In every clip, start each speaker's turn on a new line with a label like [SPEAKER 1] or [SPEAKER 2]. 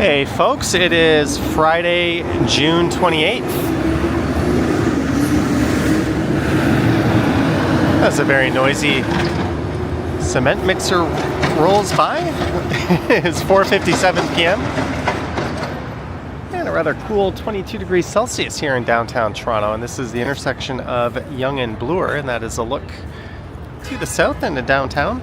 [SPEAKER 1] Hey folks, it is Friday, June 28th. That's a very noisy cement mixer rolls by. It's 4:57 p.m. and a rather cool 22 degrees Celsius here in downtown Toronto. And this is the intersection of Yonge and Bloor, and that is a look to the south end of downtown.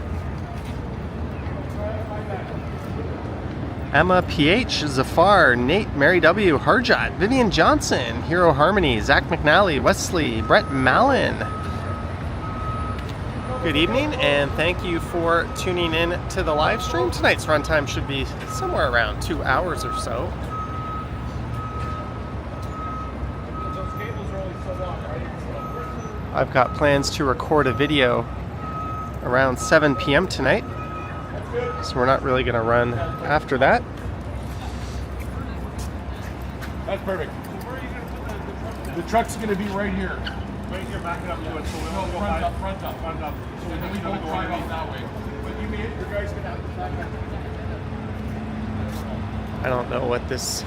[SPEAKER 1] Emma PH, Zafar, Nate, Mary W, Harjot, Vivian Johnson, Hero Harmony, Zach McNally, Wesley, Brett Mallon. Good evening, and thank you for tuning in to the live stream. Tonight's runtime should be somewhere around 2 hours or so. I've got plans to record a video around 7 p.m. tonight, so we're not really going to run after that.
[SPEAKER 2] That's perfect. The truck's going to be right here. Right here, back it up to it. So we'll go front up. So then we won't drive out that way. But you mean your guys going to have to back up?
[SPEAKER 1] I don't know what this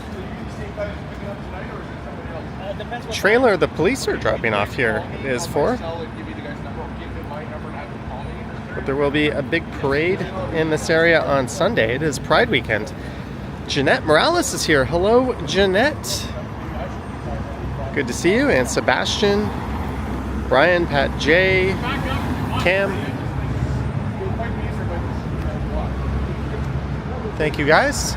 [SPEAKER 1] trailer the police are dropping off here is for. But there will be a big parade in this area on Sunday. It is Pride weekend. Jeanette Morales is here. Hello, Jeanette. Good to see you. And Sebastian, Brian, Pat J, Cam. Thank you, guys.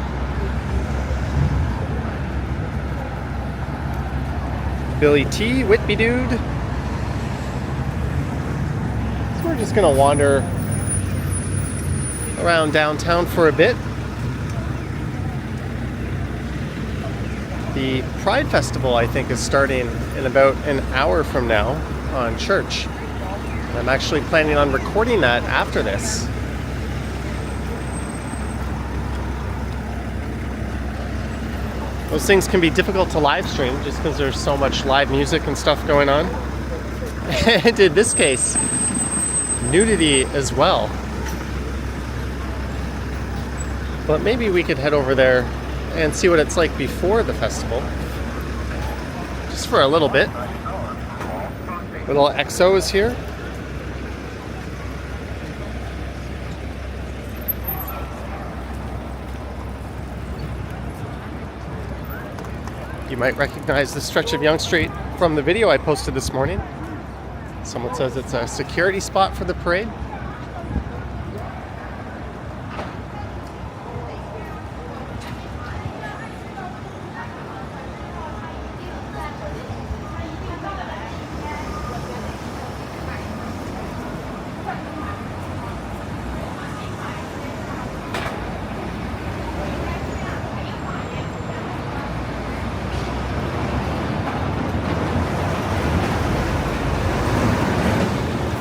[SPEAKER 1] Billy T, Whitby Dude. We're just going to wander around downtown for a bit. The Pride Festival, I think, is starting in about an hour from now on Church. I'm actually planning on recording that after this. Those things can be difficult to live stream just because there's so much live music and stuff going on. And in this case, nudity as well. But maybe we could head over there and see what it's like before the festival. Just for a little bit. Little EXO is here. You might recognize this stretch of Yonge Street from the video I posted this morning. Someone says it's a security spot for the parade.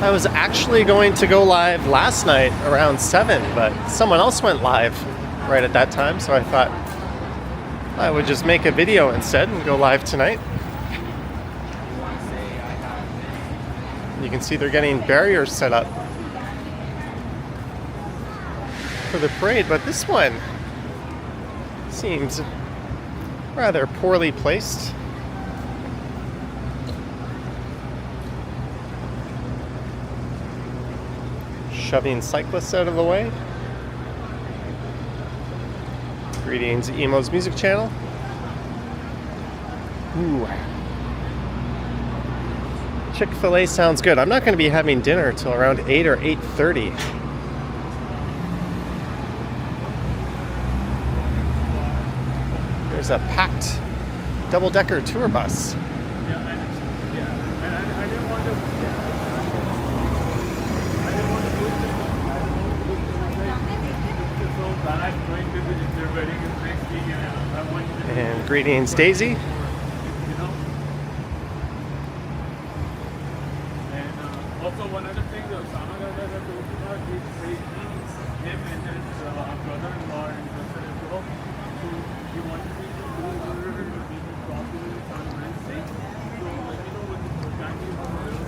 [SPEAKER 1] I was actually going to go live last night around 7, but someone else went live right at that time, so I thought I would just make a video instead and go live tonight. You can see they're getting barriers set up for the parade, but this one seems rather poorly placed. Shoving cyclists out of the way. Greetings, Emo's music channel. Ooh. Chick-fil-A sounds good. I'm not going to be having dinner till around 8 or 8:30. There's a packed double-decker tour bus. And greetings, Daisy.
[SPEAKER 3] And also one other thing, the Sana guy that told me about, him and his brother-in-law are interested as well. So he wanted me to go over and maybe talk to him on Wednesday. So let me know when the time is available.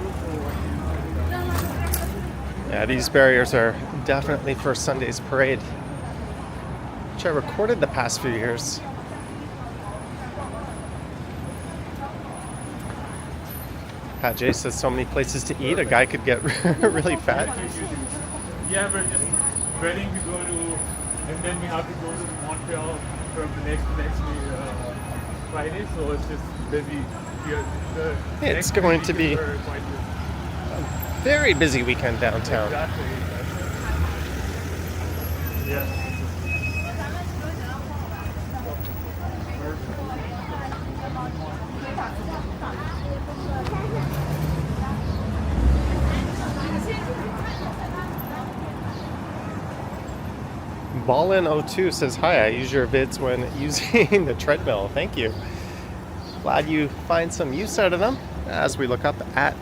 [SPEAKER 1] Yeah, these barriers are definitely for Sunday's parade. which I recorded the past few years. Pat J says so many places to eat, a guy could get really fat.
[SPEAKER 3] Yeah, we're just wedding we go to, and then we have to go to Montreal from the next Friday, so it's just busy.
[SPEAKER 1] It's going to be a very busy weekend downtown.
[SPEAKER 3] Exactly. Yeah.
[SPEAKER 1] Ballin02 says, hi, I use your vids when using the treadmill. Thank you. Glad you find some use out of them. As we look up at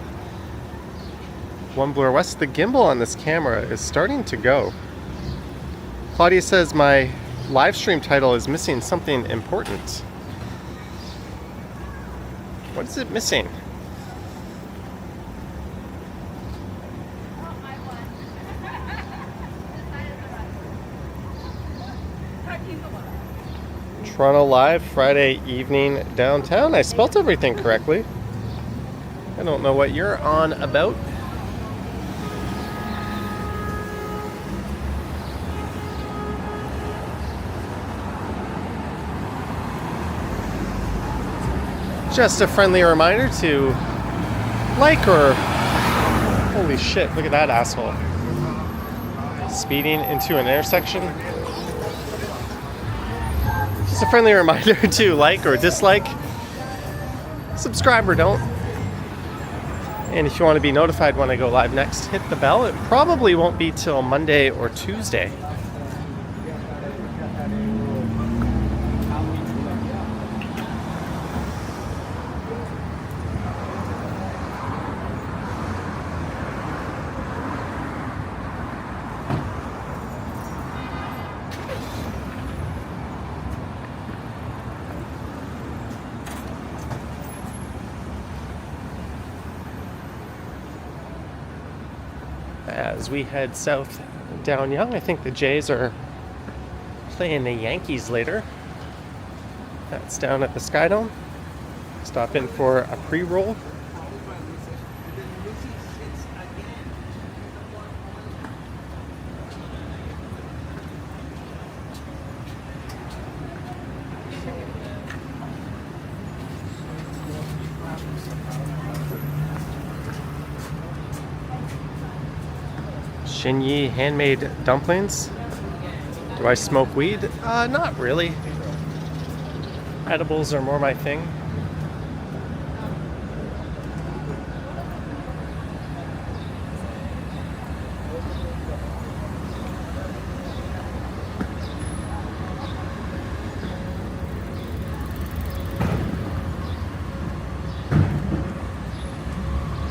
[SPEAKER 1] One Bloor West, the gimbal on this camera is starting to go. Claudia says, my live stream title is missing something important. What is it missing? Toronto Live, Friday evening downtown. I spelt everything correctly. I don't know what you're on about. Just a friendly reminder to like or... Holy shit, look at that asshole. Speeding into an intersection. Just a friendly reminder to like or dislike. Subscribe or don't. And if you want to be notified when I go live next, hit the bell. It probably won't be till Monday or Tuesday. As we head south down Yonge, I think the Jays are playing the Yankees later. That's down at the Skydome. Stop in for a pre-roll. Shinyi handmade dumplings. Do I smoke weed? Not really. Edibles are more my thing.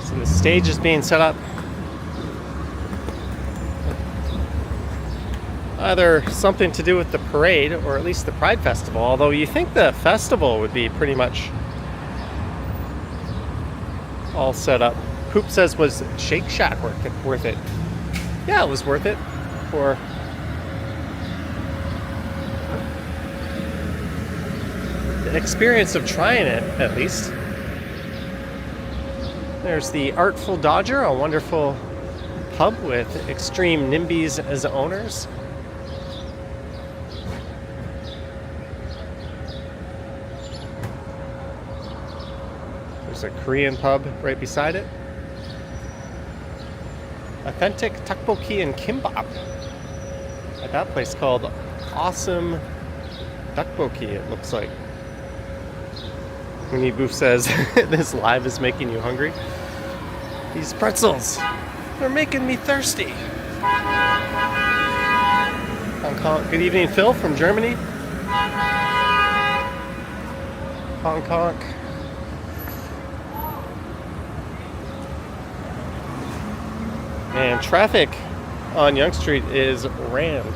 [SPEAKER 1] So the stage is being set up. Either something to do with the parade or at least the Pride Festival, although you think the festival would be pretty much all set up. Poop says, was Shake Shack worth it? Yeah, it was worth it for the experience of trying it, at least. There's the Artful Dodger, a wonderful pub with extreme NIMBYs as owners. There's a Korean pub right beside it. Authentic tteokbokki and kimbap at that place called Awesome Tteokbokki, it looks like. Winnie Boof says, this live is making you hungry. These pretzels, they're making me thirsty. Hong Kong. Good evening, Phil from Germany. Hong Kong. And traffic on Yonge Street is rammed.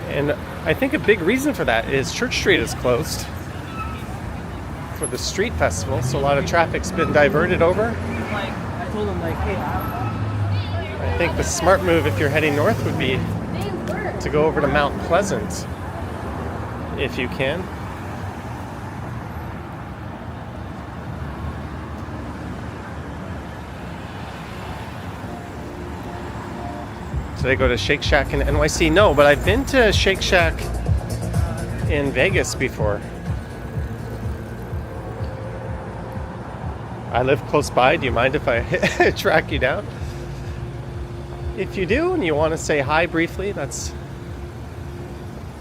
[SPEAKER 1] And I think a big reason for that is Church Street is closed for the street festival, so a lot of traffic's been diverted over.
[SPEAKER 4] I told him, like, hey,
[SPEAKER 1] I think the smart move if you're heading north would be to go over to Mount Pleasant if you can. Did I go to Shake Shack in NYC? No, but I've been to Shake Shack in Vegas before. I live close by. Do you mind if I track you down? If you do and you want to say hi briefly, that's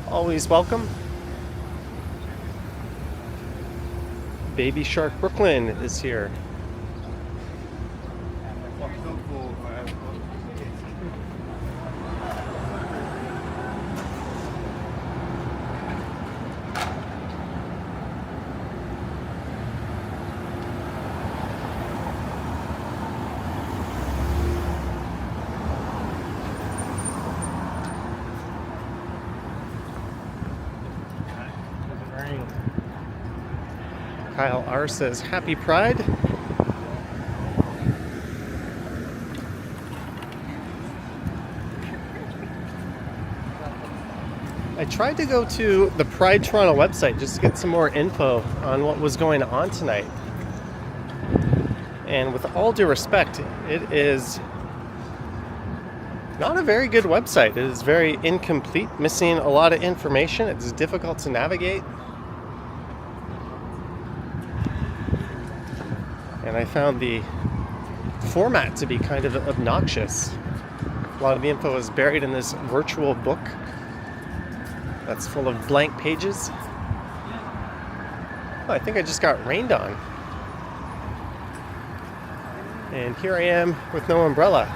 [SPEAKER 1] always welcome. Baby Shark Brooklyn is here. Kyle R says, Happy Pride. I tried to go to the Pride Toronto website just to get some more info on what was going on tonight. And with all due respect, it is not a very good website. It is very incomplete, missing a lot of information. It's difficult to navigate. And I found the format to be kind of obnoxious. A lot of the info is buried in this virtual book that's full of blank pages. Oh, I think I just got rained on. And here I am with no umbrella.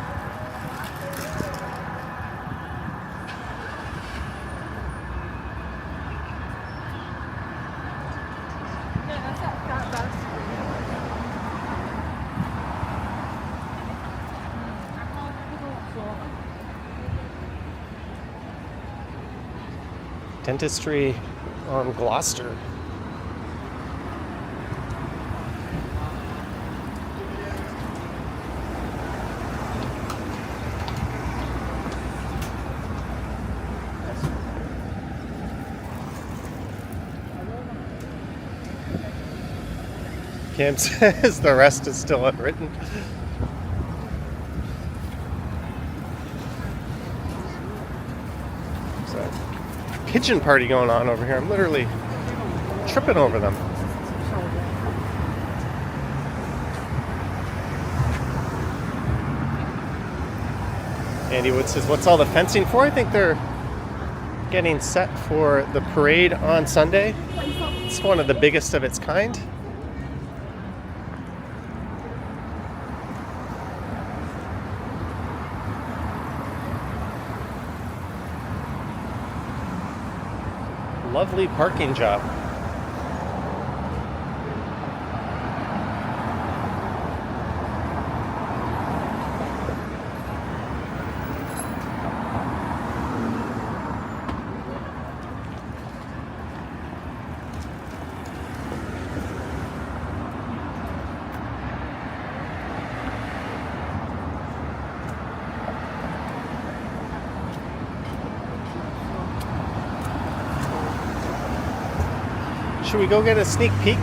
[SPEAKER 1] Dentistry on Gloucester. Kim says the rest is still unwritten. Pigeon party going on over here. I'm literally tripping over them. Andy Wood says, what's all the fencing for? I think they're getting set for the parade on Sunday. It's one of the biggest of its kind. Lovely parking job. Should we go get a sneak peek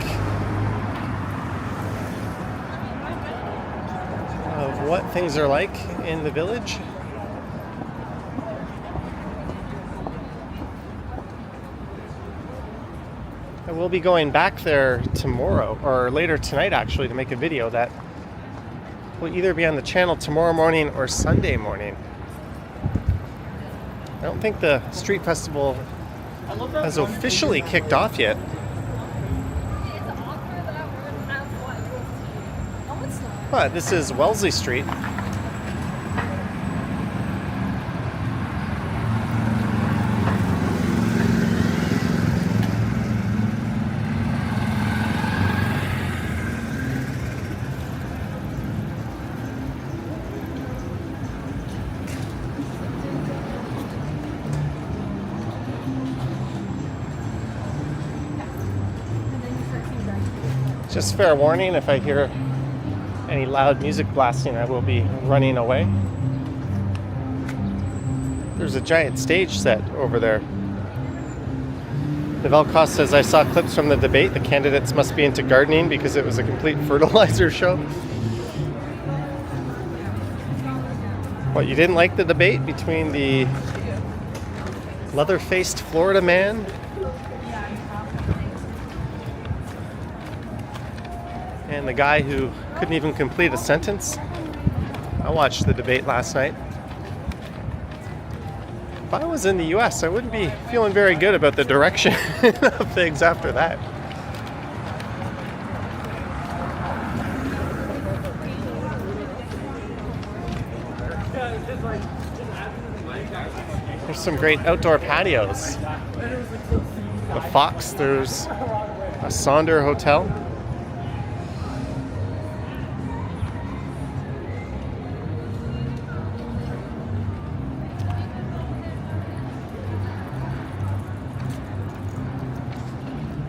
[SPEAKER 1] of what things are like in the village? I will be going back there tomorrow, or later tonight actually, to make a video that will either be on the channel tomorrow morning or Sunday morning. I don't think the street festival has officially kicked off yet. But this is Wellesley Street. Just fair warning, if I hear any loud music blasting, I will be running away. There's a giant stage set over there. Novelkoff says, I saw clips from the debate. The candidates must be into gardening because it was a complete fertilizer show. What, you didn't like the debate between the leather-faced Florida man and the guy who couldn't even complete a sentence? I watched the debate last night. If I was in the US, I wouldn't be feeling very good about the direction of things after that. There's some great outdoor patios. The Fox, there's a Sonder Hotel.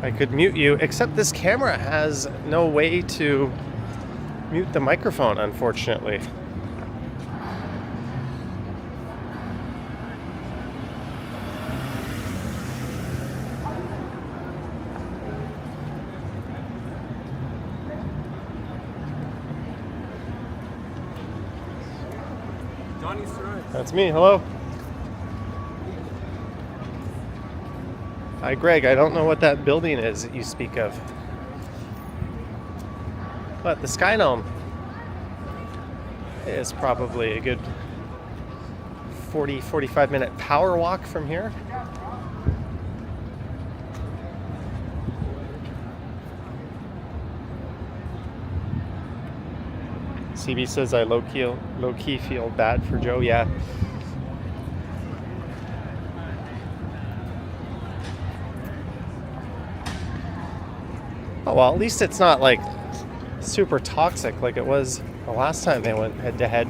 [SPEAKER 1] I could mute you, except this camera has no way to mute the microphone, unfortunately. That's me, hello. Hi, Greg. I don't know what that building is that you speak of. But the Sky Dome is probably a good 40-45 minute power walk from here. CB says I low-key feel bad for Joe. Yeah. Oh, well, at least it's not like super toxic like it was the last time they went head to head.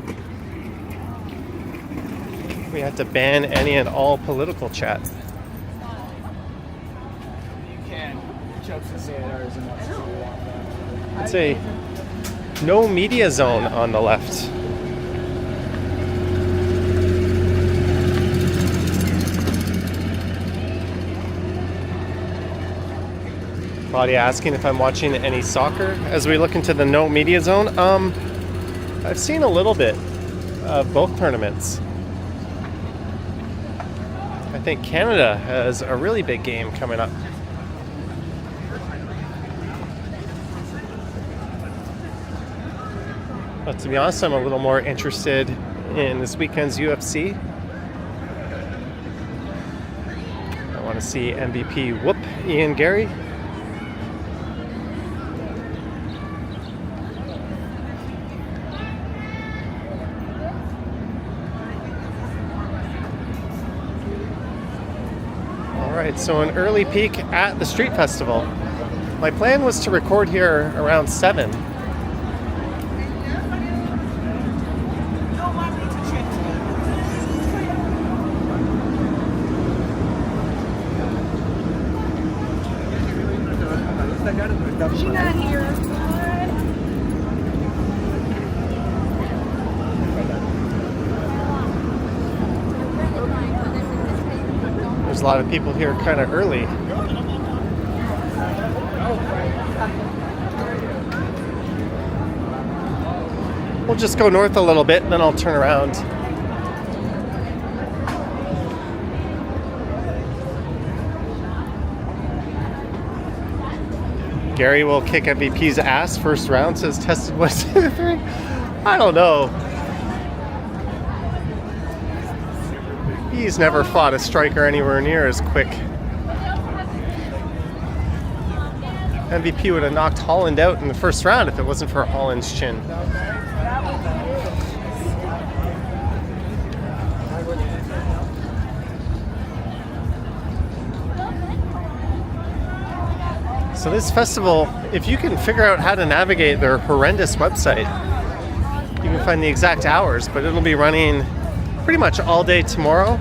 [SPEAKER 1] We had to ban any and all political chat.
[SPEAKER 4] You can. Jokes and say it ours and that's what we want.
[SPEAKER 1] It's a no media zone on the left. Claudia asking if I'm watching any soccer as we look into the no media zone. I've seen a little bit of both tournaments. I think Canada has a really big game coming up. But to be honest, I'm a little more interested in this weekend's UFC. I want to see MVP whoop Ian Gary. So an early peek at the street festival. My plan was to record here around 7.
[SPEAKER 5] She's not here.
[SPEAKER 1] There's a lot of people here kind of early. We'll just go north a little bit and then I'll turn around. Gary will kick MVP's ass first round, says tested 1, 2, 3. I don't know. He's never fought a striker anywhere near as quick. MVP would have knocked Holland out in the first round if it wasn't for Holland's chin. So this festival, if you can figure out how to navigate their horrendous website, you can find the exact hours, but it'll be running pretty much all day tomorrow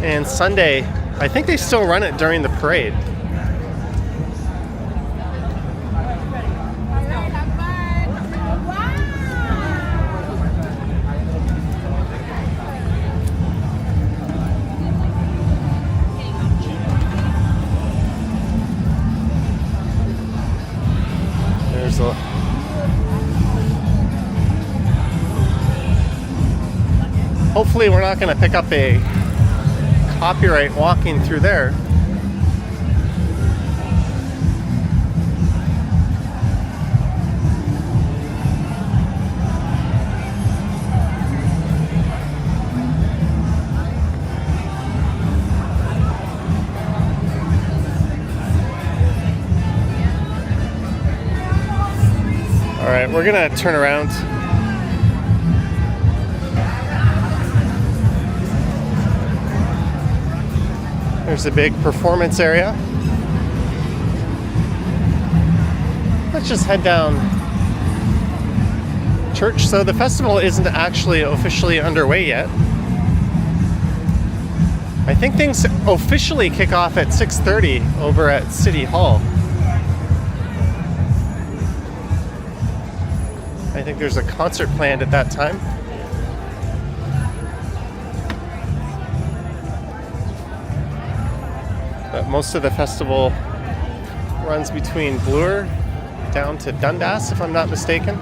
[SPEAKER 1] and Sunday. I think they still run it during the parade. Hopefully we're not going to pick up a copyright walking through there. All right, we're gonna turn around. There's a big performance area. Let's just head down church. So the festival isn't actually officially underway yet. I think things officially kick off at 6:30 over at City Hall. I think there's a concert planned at that time. But most of the festival runs between Bloor down to Dundas, if I'm not mistaken.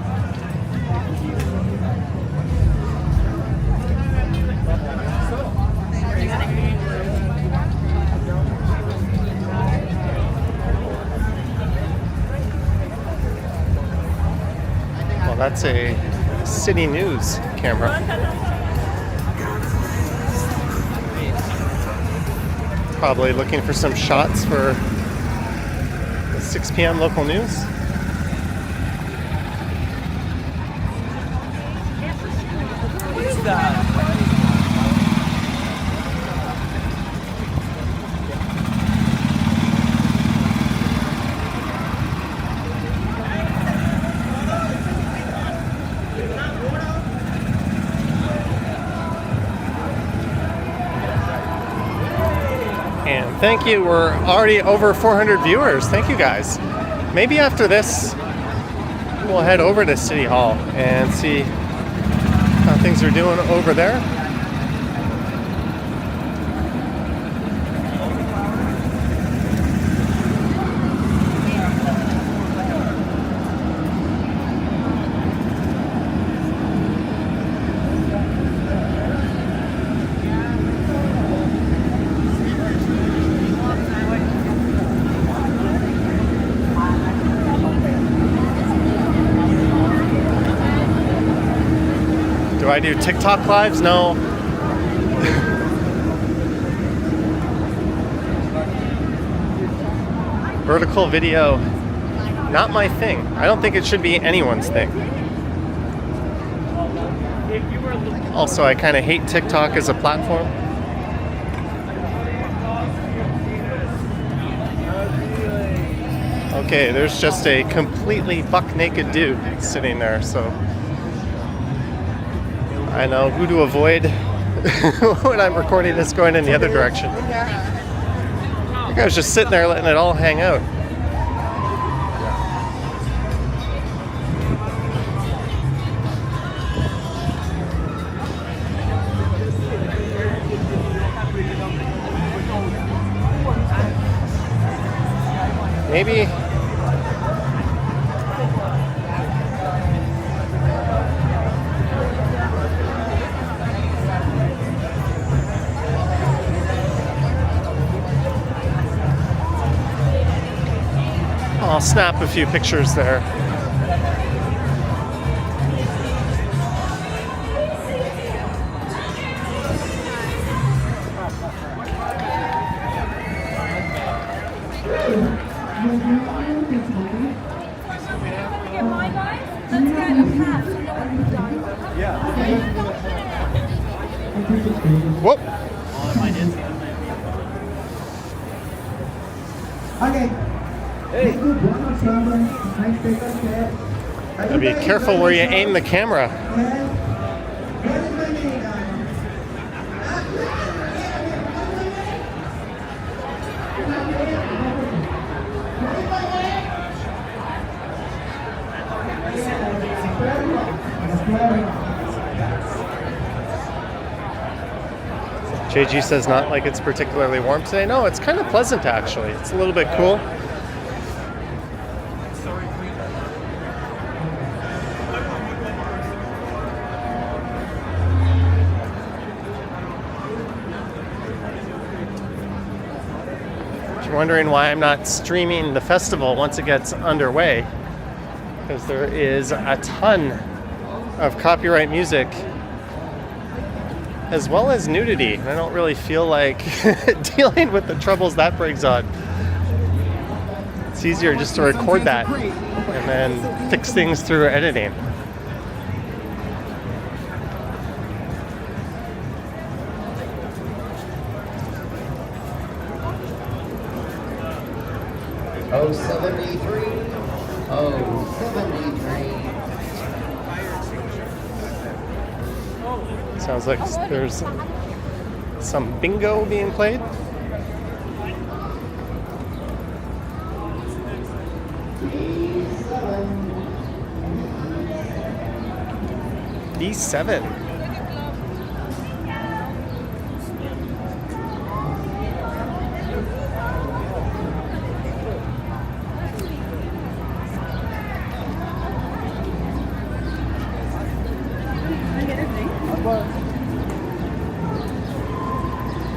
[SPEAKER 1] Well, that's a City News camera. Probably looking for some shots for the 6 p.m. local news.
[SPEAKER 4] What is that?
[SPEAKER 1] And thank you, we're already over 400 viewers. Thank you guys. Maybe after this, we'll head over to City Hall and see how things are doing over there. Do I do TikTok lives? No. Vertical video, not my thing. I don't think it should be anyone's thing. Also, I kind of hate TikTok as a platform. Okay, there's just a completely buck naked dude sitting there, so I know who to avoid when I'm recording this going in the other direction. You guys just sitting there letting it all hang out. Maybe I'll snap a few pictures there. Whoop.
[SPEAKER 5] Okay.
[SPEAKER 1] Gotta be careful where you aim the camera. JG says not like it's particularly warm today. No, it's kind of pleasant actually. It's a little bit cool. you're wondering why I'm not streaming the festival once it gets underway, because there is a ton of copyright music as well as nudity. And I don't really feel like dealing with the troubles that brings on. It's easier just to record that and then fix things through editing.
[SPEAKER 6] Oh, 73. Oh, 73.
[SPEAKER 1] Sounds like there's some bingo being played. D7.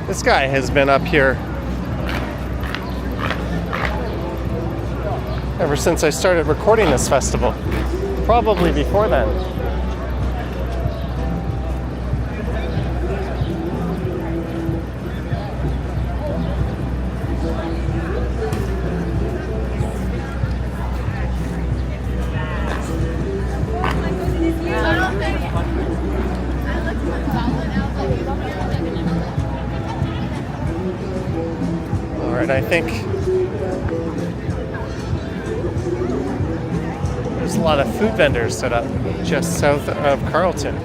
[SPEAKER 1] This guy has been up here ever since I started recording this festival. Probably before then. I think there's a lot of food vendors set up just south of Carlton.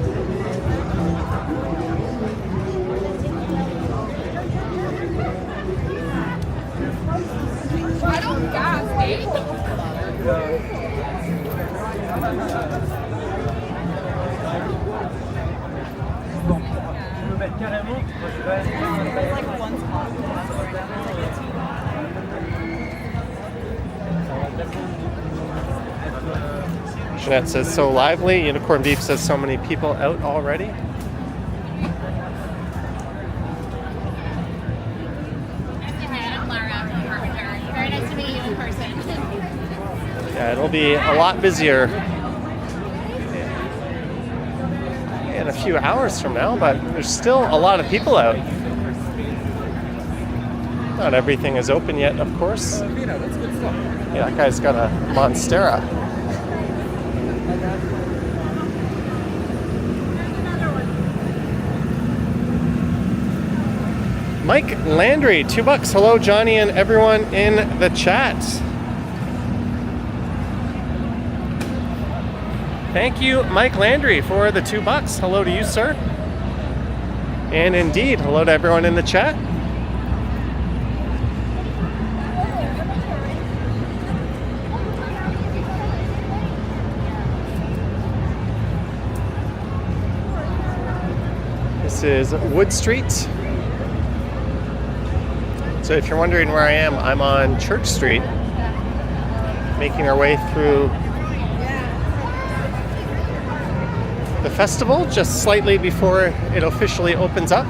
[SPEAKER 1] Jeanette says, so lively. Unicorn Beef says, so many people out already.
[SPEAKER 7] Very nice to meet you in person.
[SPEAKER 1] Yeah, it'll be a lot busier in a few hours from now, but there's still a lot of people out. Not everything is open yet, of course. Yeah, that guy's got a Monstera. Mike Landry, $2. Hello, Johnny, and everyone in the chat. Thank you, Mike Landry, for the $2. Hello to you, sir. And indeed, hello to everyone in the chat. This is Wood Street. So if you're wondering where I am, I'm on Church Street, making our way through the festival just slightly before it officially opens up.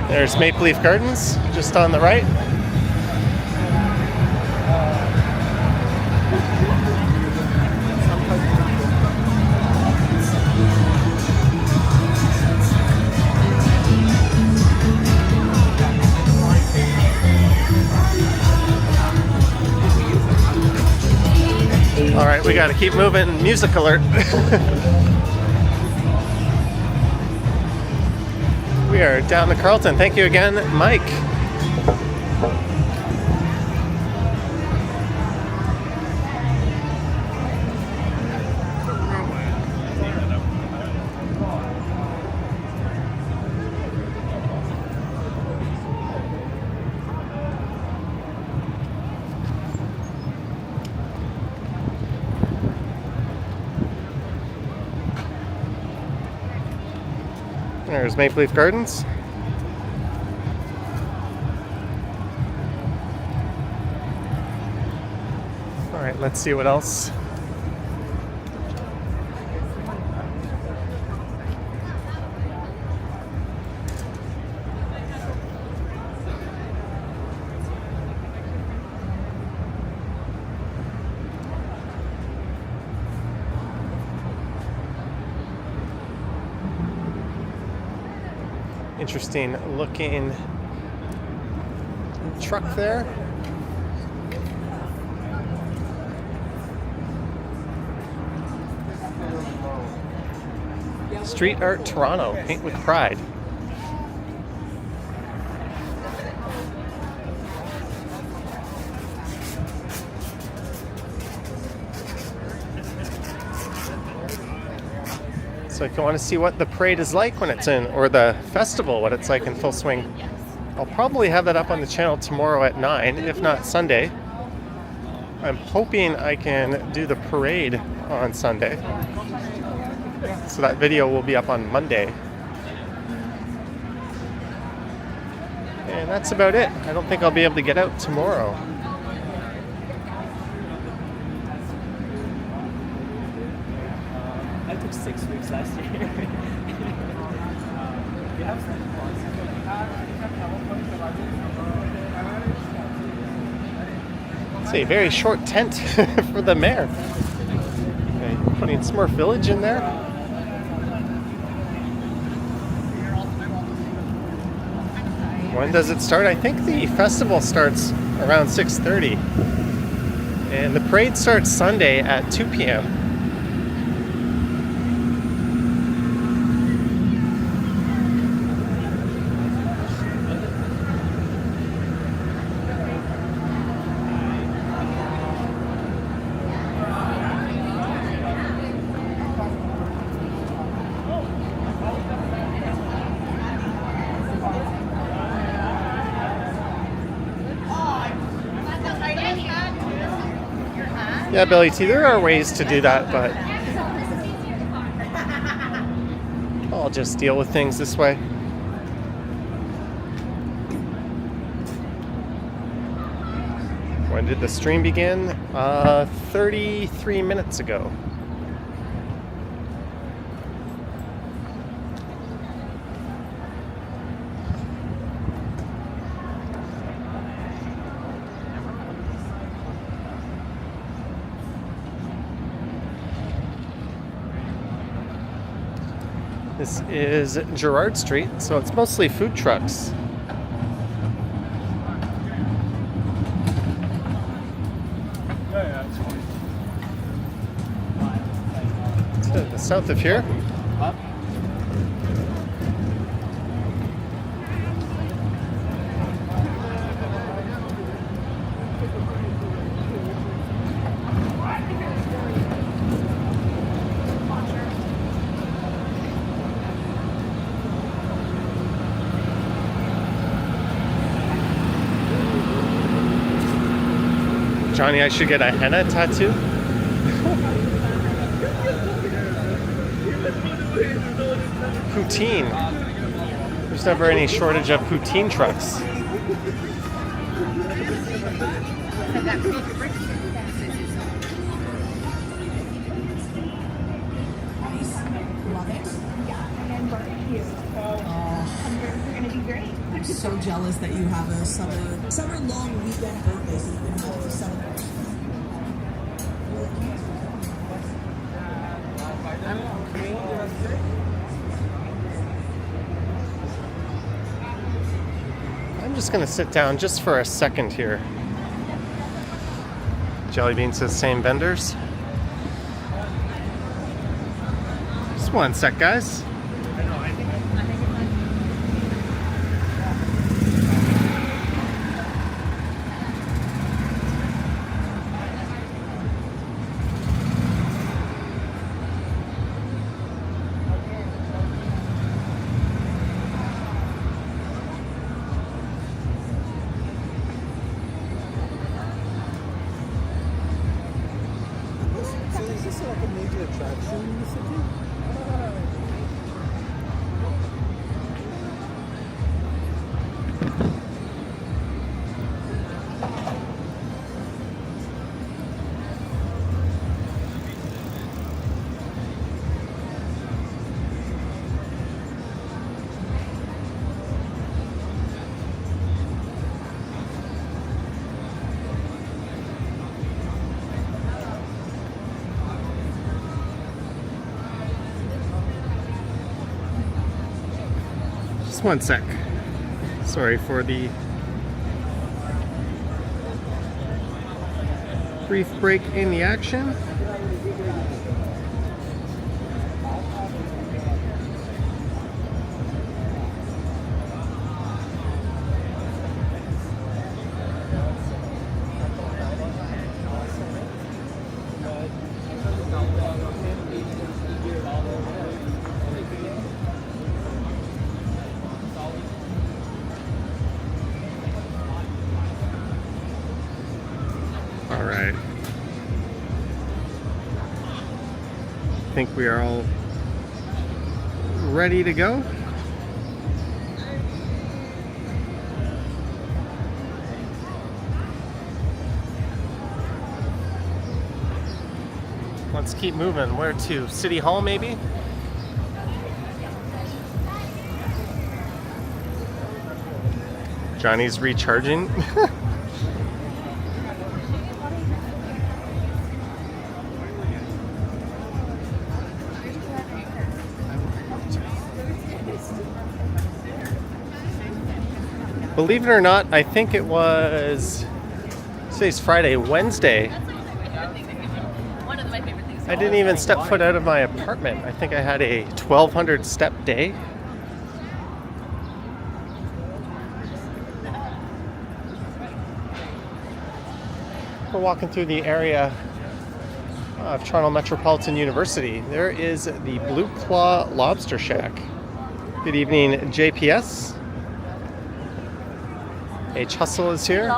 [SPEAKER 1] There's Maple Leaf Gardens, just on the right. All right, we got to keep moving. Music alert. We are down to Carlton. Thank you again, Mike. There's Maple Leaf Gardens. All right, let's see what else. Interesting looking truck there. Street Art Toronto, paint with pride. So if you want to see what the parade is like when it's in, or the festival, what it's like in full swing, I'll probably have that up on the channel tomorrow at 9, if not Sunday. I'm hoping I can do the parade on Sunday. So that video will be up on Monday. And that's about it. I don't think I'll be able to get out tomorrow.
[SPEAKER 4] I took 6 weeks last year. We have some
[SPEAKER 1] It's a very short tent for the mayor. Okay, putting Smurf Village in there. When does it start? I think the festival starts around 6:30. And the parade starts Sunday at 2 p.m. Yeah, Billy T, there are ways to do that, but I'll just deal with things this way. When did the stream begin? 33 minutes ago. This is Gerrard Street, so it's mostly food trucks. To the south of here. Johnny, I should get a henna tattoo. Poutine. There's never any shortage of poutine trucks.
[SPEAKER 5] I'm so jealous that you have a summer long weekend birthday so you can have to celebrate.
[SPEAKER 1] I'm just gonna sit down just for a second here. Jelly Bean says same vendors. Just one sec, guys. one sec. Sorry for the brief break in the action. All right. I think we are all ready to go. Let's keep moving. Where to? City Hall, maybe? Johnny's recharging. Believe it or not, I think it was, today's Friday, Wednesday.
[SPEAKER 7] One of my favorite things.
[SPEAKER 1] I didn't even step foot out of my apartment. I think I had a 1,200 step day. We're walking through the area of Toronto Metropolitan University. There is the Blue Claw Lobster Shack. Good evening, JPS. H. Hustle is here.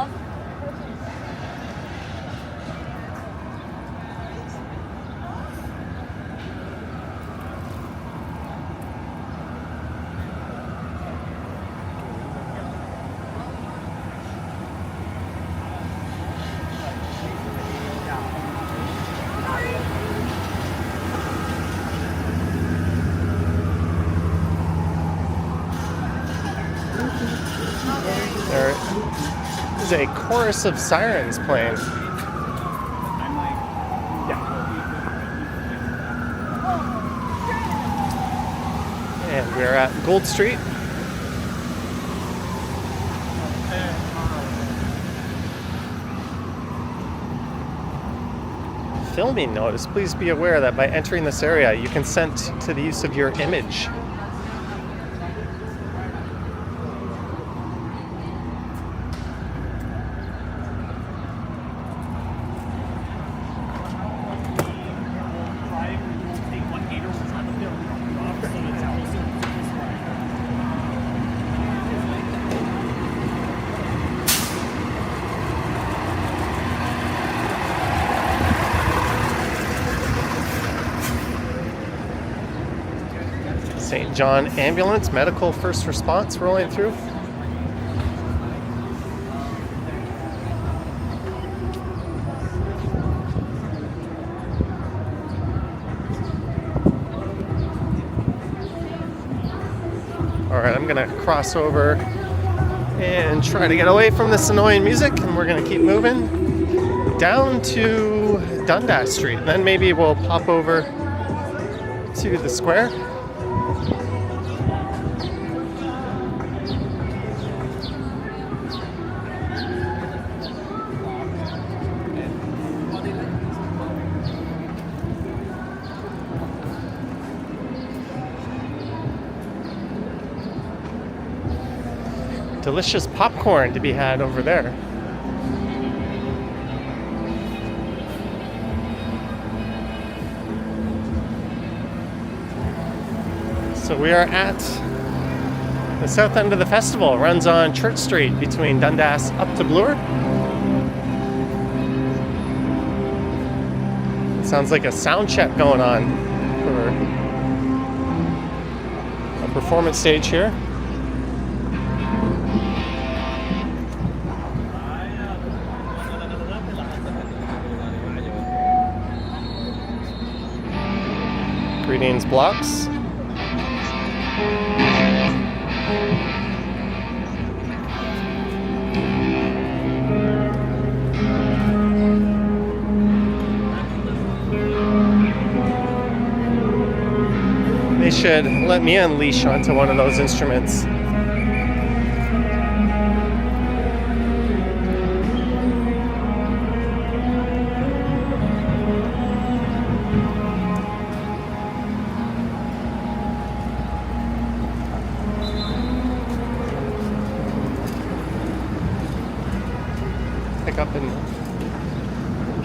[SPEAKER 1] There is a chorus of sirens playing. And we're at Gold Street. Filming notice. Please be aware that by entering this area, you consent to the use of your image. St. John Ambulance, medical first response rolling through. All right, I'm gonna cross over and try to get away from this annoying music, and we're gonna keep moving down to Dundas Street. And then maybe we'll pop over to the square. Delicious popcorn to be had over there. So we are at the south end of the festival. It runs on Church Street between Dundas up to Bloor. It sounds like a sound check going on for a performance stage here. Greetings, blocks. They should let me unleash onto one of those instruments.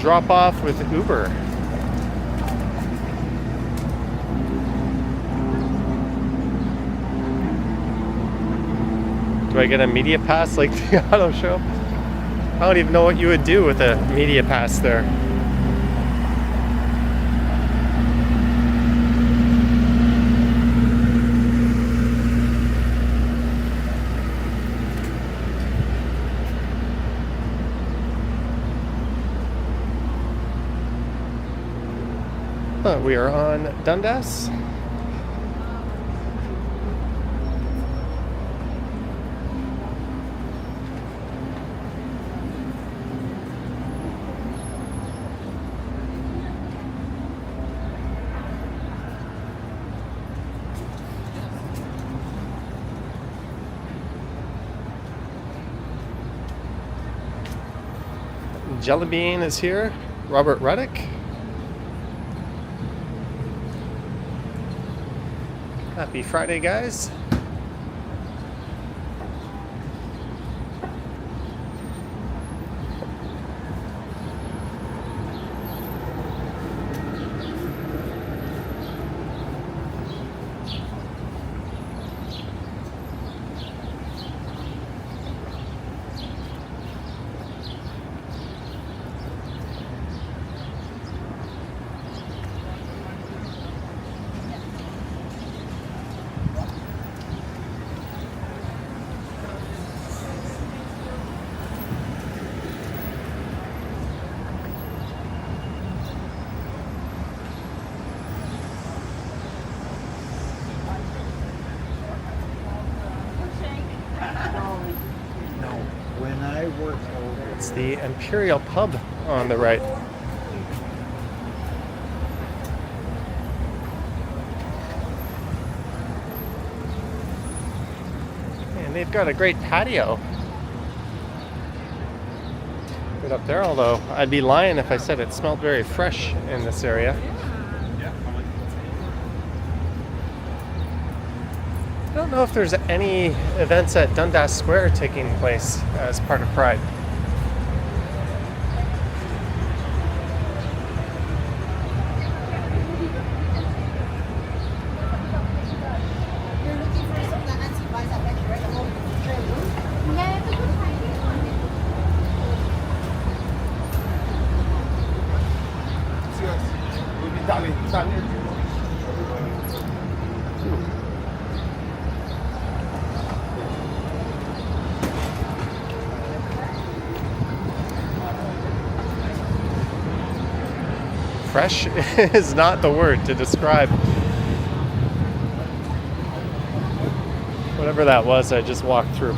[SPEAKER 1] drop off with Uber. Do I get a media pass like the auto show? I don't even know what you would do with a media pass there. But we are on Dundas. Jellybean is here. Robert Ruddick. Happy Friday, guys. It's the Imperial Pub on the right. And they've got a great patio right up there, although I'd be lying if I said it smelled very fresh in this area. I don't know if there's any events at Dundas Square taking place as part of Pride. Fresh is not the word to describe whatever that was I just walked through.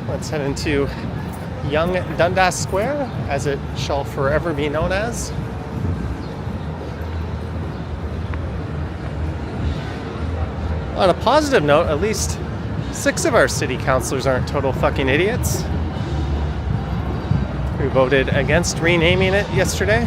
[SPEAKER 1] Let's head into Yonge Dundas Square, as it shall forever be known as. On a positive note, at least 6 of our city councilors aren't total fucking idiots who voted against renaming it yesterday.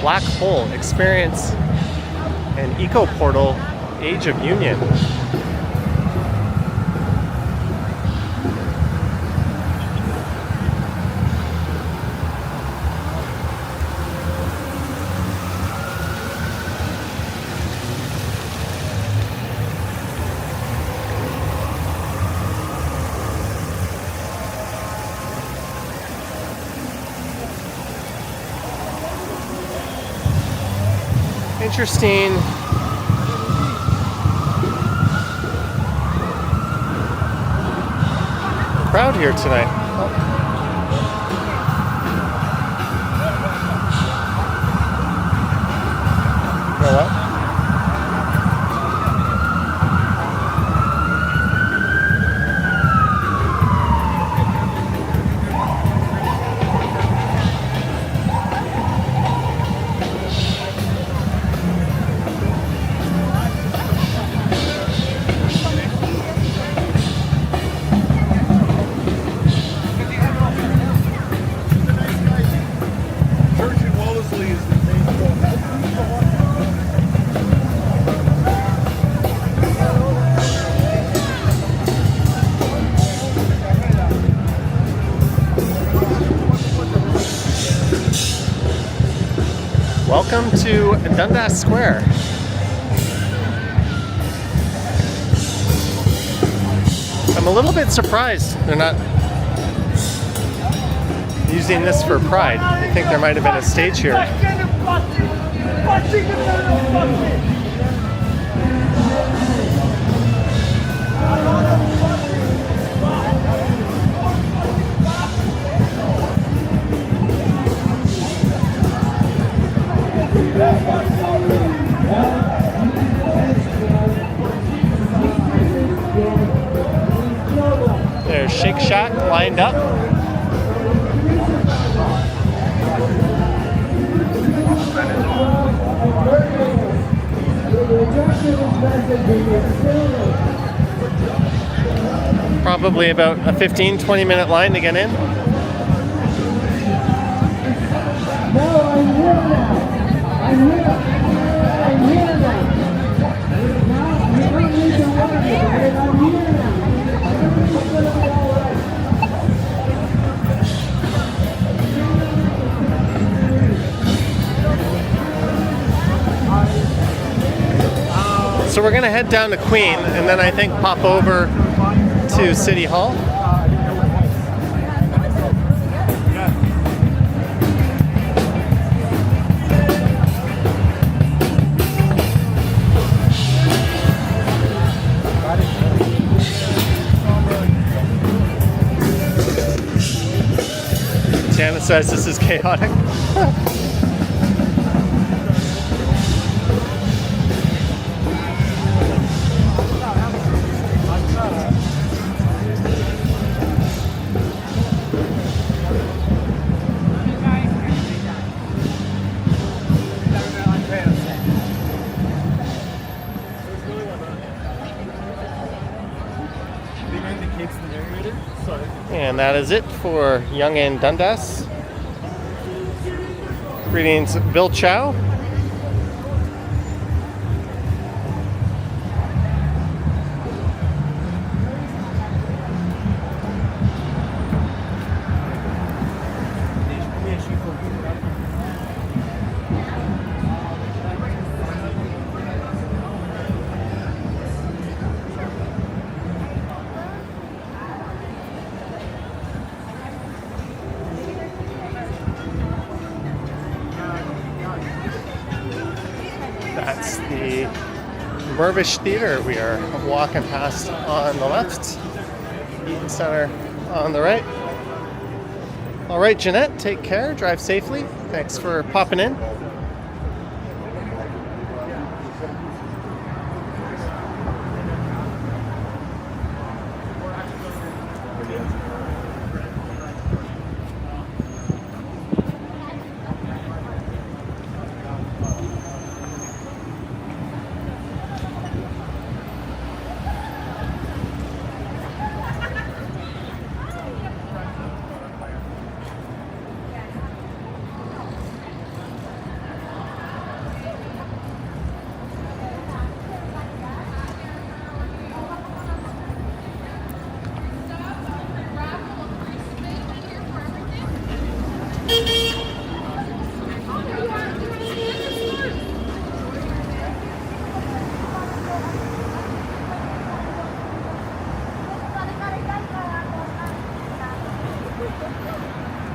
[SPEAKER 1] Black Hole Experience and Eco Portal Age of Union. Interesting crowd here tonight. You know what? Welcome to Dundas Square. I'm a little bit surprised they're not using this for Pride. I think there might have been a stage here. There's Shake Shack lined up. Probably about a 15-20 minute line to get in. So we're gonna head down to Queen and then I think pop over to City Hall. Tiana says this is chaotic. And that is it for Yonge and Dundas. Greetings, Bill Chow. That's the Mervish Theater we are walking past on the left. Eaton Center on the right. All right, Jeanette, take care. Drive safely. Thanks for popping in.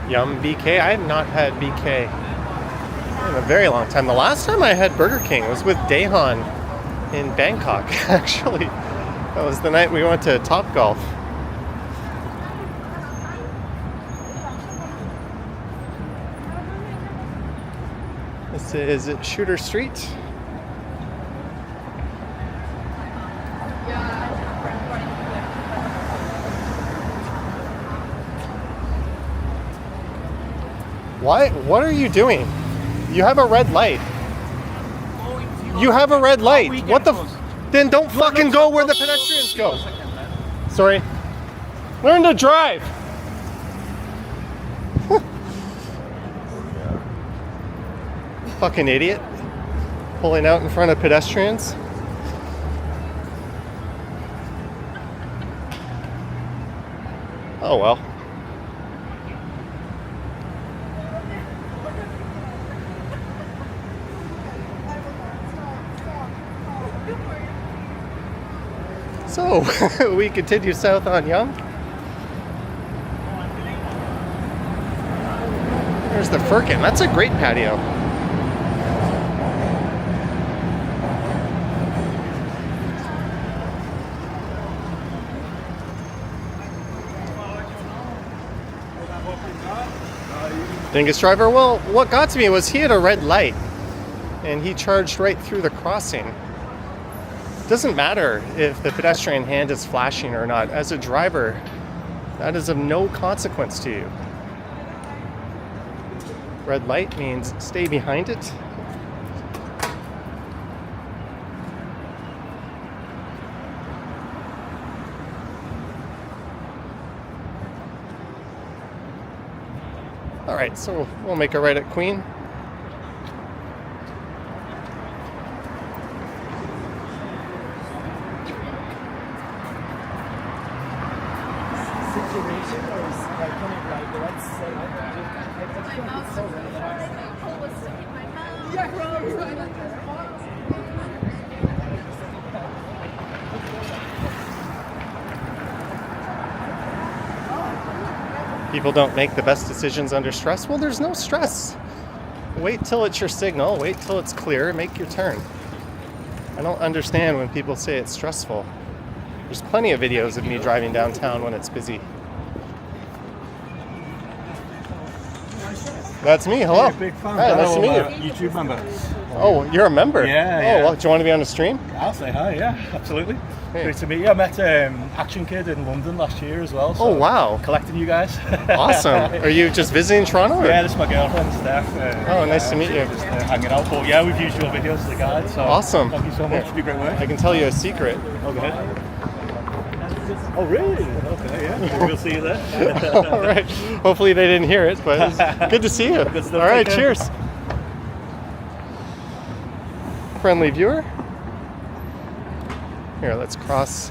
[SPEAKER 1] Yum BK. I have not had BK in a very long time. The last time I had Burger King was with Daehan in Bangkok, actually. That was the night we went to Topgolf. This is Shooter Street. What are you doing? You have a red light. You have a red light. What the? Then don't fucking go where the pedestrians go. Sorry. Learn to drive. Fucking idiot. Pulling out in front of pedestrians. Oh well. So, we continue south on Yonge. There's the Firkin. That's a great patio. Dingus driver, well, what got to me was he had a red light and he charged right through the crossing. Doesn't matter if the pedestrian hand is flashing or not. As a driver, that is of no consequence to you. Red light means stay behind it. All right, so we'll make a right at Queen.
[SPEAKER 4] Situation or is like kind of like let's say
[SPEAKER 7] My mouth
[SPEAKER 4] so red.
[SPEAKER 7] was stuck in my mouth.
[SPEAKER 4] Yeah, bro.
[SPEAKER 1] People don't make the best decisions under stress. Well, there's no stress. Wait till it's your signal. Wait till it's clear. Make your turn. I don't understand when people say it's stressful. There's plenty of videos of me driving downtown when it's busy. That's me. Hello.
[SPEAKER 8] Hey, big fan.
[SPEAKER 1] Hi, nice to meet you.
[SPEAKER 8] YouTube member.
[SPEAKER 1] Oh, you're a member?
[SPEAKER 8] Yeah,
[SPEAKER 1] Oh,
[SPEAKER 8] yeah.
[SPEAKER 1] well, do you want to be on the stream?
[SPEAKER 8] I'll say hi. Yeah, absolutely.
[SPEAKER 1] Hey.
[SPEAKER 8] Great to meet you. I met Action Kid in London last year as well. So
[SPEAKER 1] Oh, wow.
[SPEAKER 8] Collecting you guys.
[SPEAKER 1] Awesome. Are you just visiting Toronto? Or?
[SPEAKER 8] Yeah, this is my girlfriend, Steph.
[SPEAKER 1] Oh, nice to meet you.
[SPEAKER 8] Just hanging out. But yeah, we've used your videos as a guide. So
[SPEAKER 1] Awesome.
[SPEAKER 8] Thank you so much. You do great work.
[SPEAKER 1] I can tell you a secret.
[SPEAKER 8] Oh, go ahead. Oh, really? Okay, yeah. We'll see you there.
[SPEAKER 1] All right. Hopefully they didn't hear it, but it's good to see you.
[SPEAKER 8] Good stuff.
[SPEAKER 1] All right,
[SPEAKER 8] Take care.
[SPEAKER 1] cheers. Friendly viewer. Here, let's cross.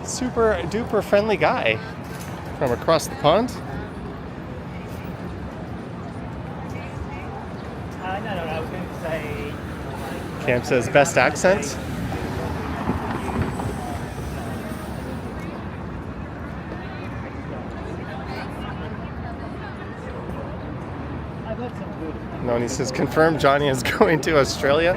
[SPEAKER 1] Super duper friendly guy from across the pond.
[SPEAKER 4] No, I was going to say.
[SPEAKER 1] Camp says best accent.
[SPEAKER 4] I've had some good.
[SPEAKER 1] Noni says confirmed Johnny is going to Australia.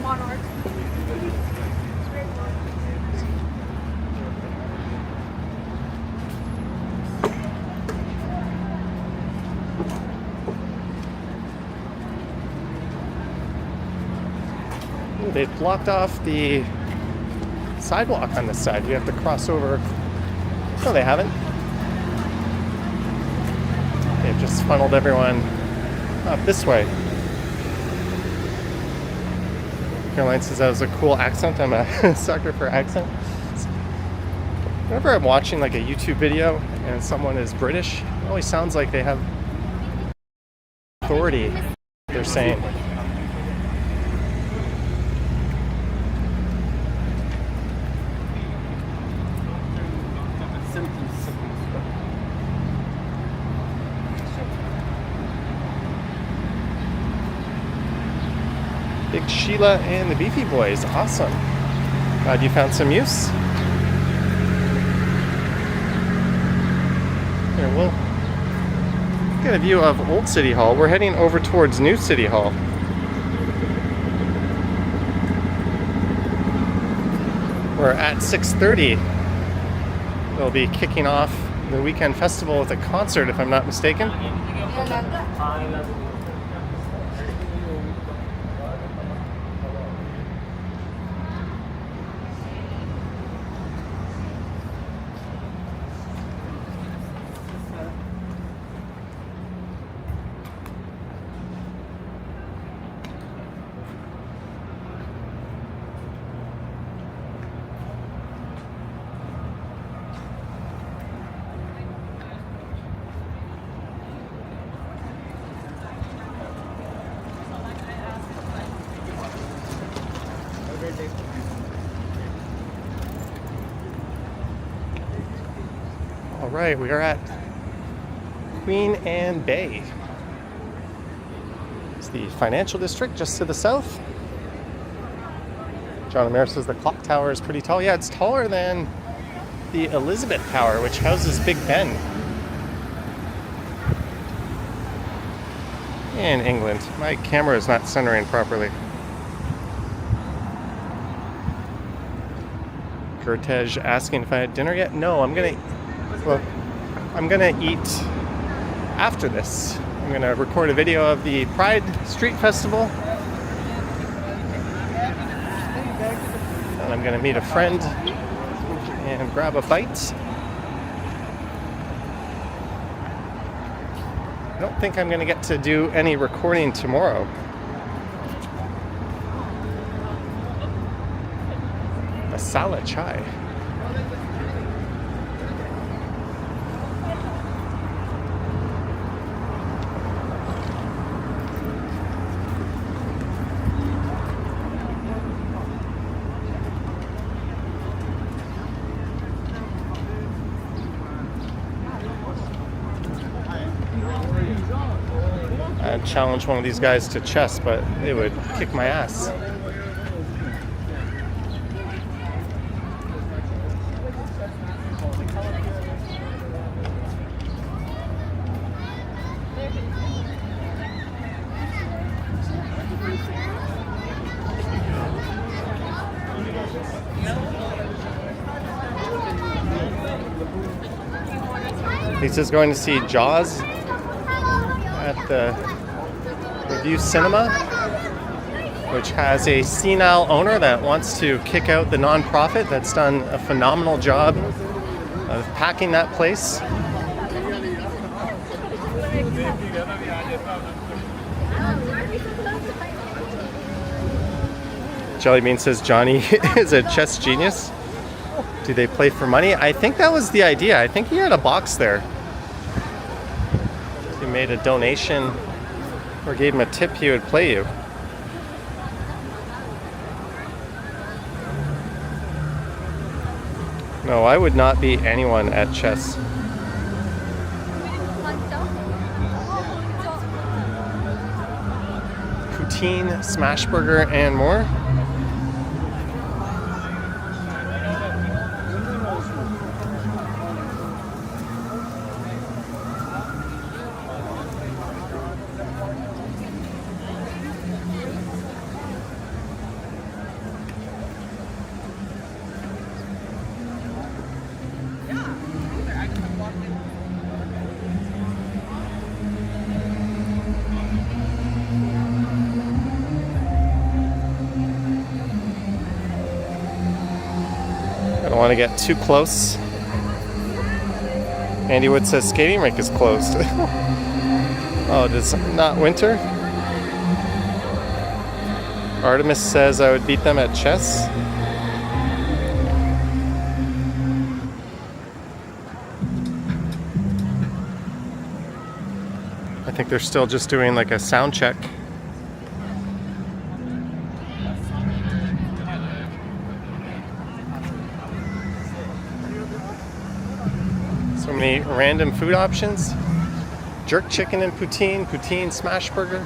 [SPEAKER 7] Monarch.
[SPEAKER 1] Ooh, they've blocked off the sidewalk on this side. We have to cross over. No, they haven't. They've just funneled everyone up this way. Caroline says that was a cool accent. I'm a sucker for accents. Whenever I'm watching like a YouTube video and someone is British, it always sounds like they have authority. They're saying. Big Sheila and the Beefy Boys. Awesome. Glad you found some use. Here, we'll get a view of Old City Hall. We're heading over towards New City Hall. We're at 6:30. They'll be kicking off the weekend festival with a concert, if I'm not mistaken. right, we are at Queen Anne Bay. It's the financial district just to the south. John O'Meara says the clock tower is pretty tall. Yeah, it's taller than the Elizabeth Tower, which houses Big Ben in England. My camera is not centering properly. Gertej asking if I had dinner yet. No, I'm gonna eat after this. I'm gonna record a video of the Pride Street Festival, and I'm gonna meet a friend and grab a bite. I don't think I'm gonna get to do any recording tomorrow. Masala chai. I'd challenge one of these guys to chess, but they would kick my ass. He's just going to see Jaws at the Review Cinema, which has a senile owner that wants to kick out the nonprofit that's done a phenomenal job of packing that place. Jellybean says Johnny is a chess genius. Do they play for money? I think that was the idea. I think he had a box there. If you made a donation or gave him a tip, he would play you. No, I would not beat anyone at chess. Poutine, smash burger, and more. I don't want to get too close. Andy Wood says skating rink is closed. Oh, it's not winter? Artemis says I would beat them at chess. I think they're still just doing like a sound check. So many random food options. Jerk chicken and poutine, poutine smash burger.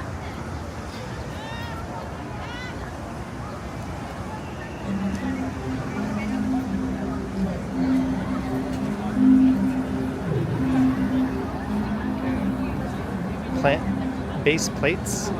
[SPEAKER 1] Plant-based plates.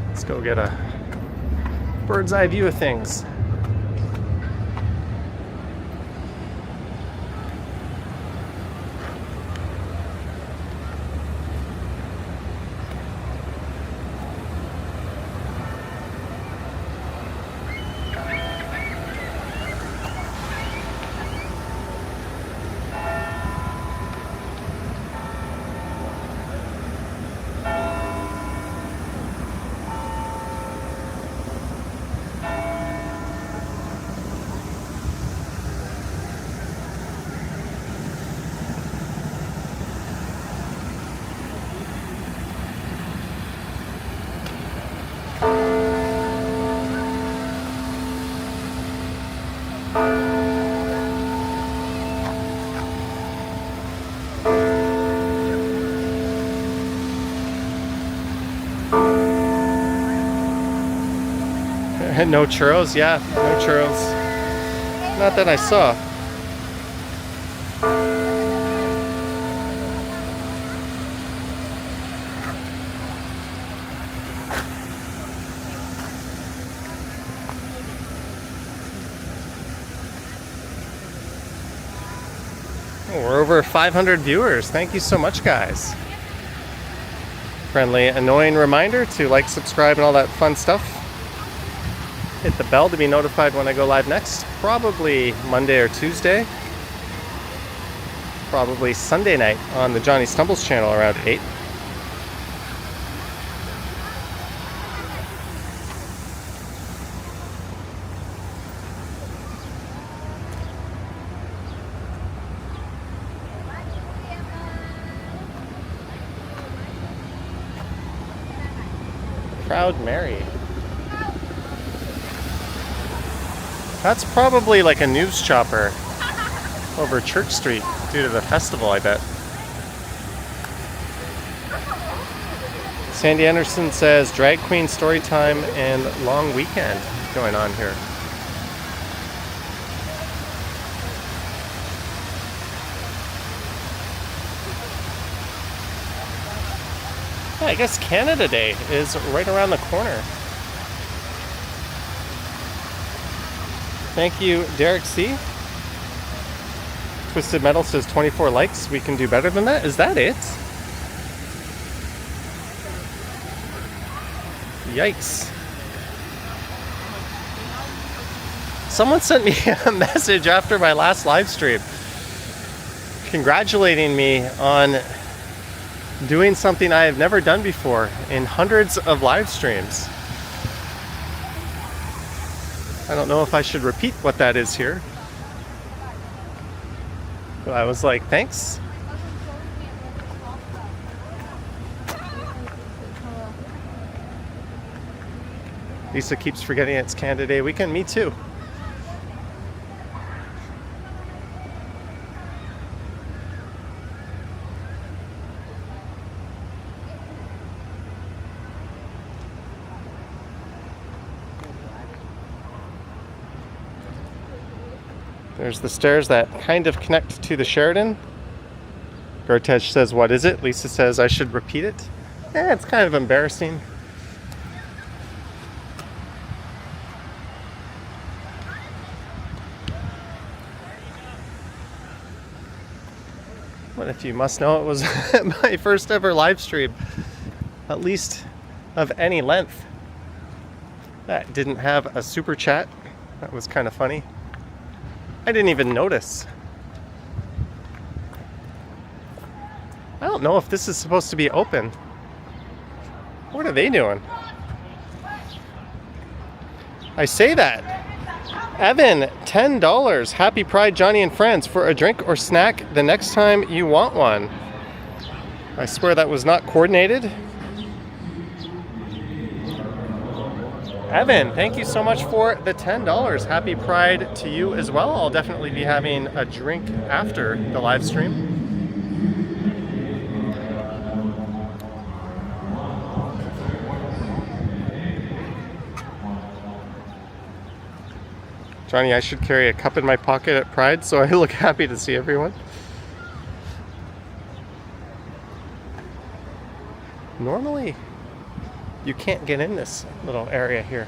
[SPEAKER 1] Let's go get a bird's eye view of things. No churros? Yeah, no churros. Not that I saw. Oh, we're over 500 viewers. Thank you so much, guys. Friendly, annoying reminder to like, subscribe, and all that fun stuff. Hit the bell to be notified when I go live next. Probably Monday or Tuesday. Probably Sunday night on the Johnny Stumbles channel around 8. Proud Mary. That's probably like a news chopper over Church Street due to the festival, I bet. Sandy Anderson says drag queen story time and long weekend going on here. Yeah, I guess Canada Day is right around the corner. Thank you, Derek C. Twisted Metal says 24 likes. We can do better than that. Is that it? Yikes. Someone sent me a message after my last live stream congratulating me on doing something I have never done before in hundreds of live streams. I don't know if I should repeat what that is here. But I was like, thanks. Lisa keeps forgetting it's Canada Day weekend. Me too. There's the stairs that kind of connect to the Sheridan. Gertesh says, what is it? Lisa says I should repeat it. It's kind of embarrassing. What if you must know it was my first ever live stream, at least of any length. That didn't have a super chat. That was kind of funny. I didn't even notice. I don't know if this is supposed to be open. What are they doing? I say that. Evan, $10. Happy Pride, Johnny and friends, for a drink or snack the next time you want one. I swear that was not coordinated. Evan, thank you so much for the $10. Happy Pride to you as well. I'll definitely be having a drink after the live stream. Johnny, I should carry a cup in my pocket at Pride so I look happy to see everyone. Normally, you can't get in this little area here.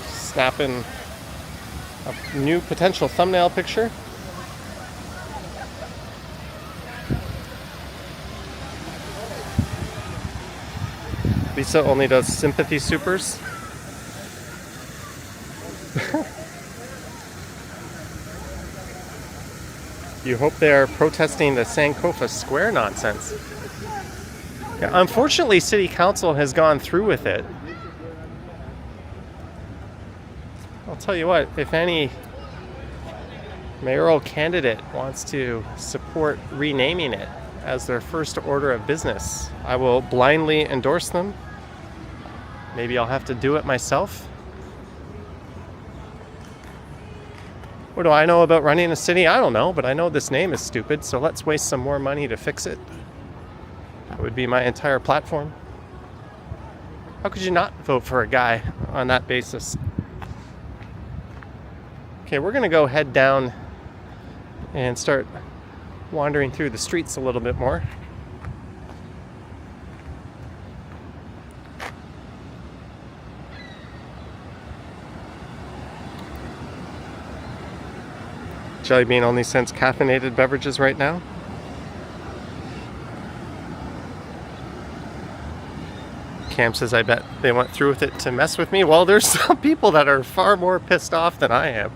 [SPEAKER 1] Snapping a new potential thumbnail picture. Lisa only does sympathy supers. You hope they are protesting the Sankofa Square nonsense. Yeah, unfortunately, City Council has gone through with it. I'll tell you what, if any mayoral candidate wants to support renaming it as their first order of business, I will blindly endorse them. Maybe I'll have to do it myself. What do I know about running a city? I don't know, but I know this name is stupid, so let's waste some more money to fix it. That would be my entire platform. How could you not vote for a guy on that basis? Okay, we're gonna go head down and start wandering through the streets a little bit more. Jelly Bean only sends caffeinated beverages right now. Cam says, I bet they went through with it to mess with me. Well, there's some people that are far more pissed off than I am.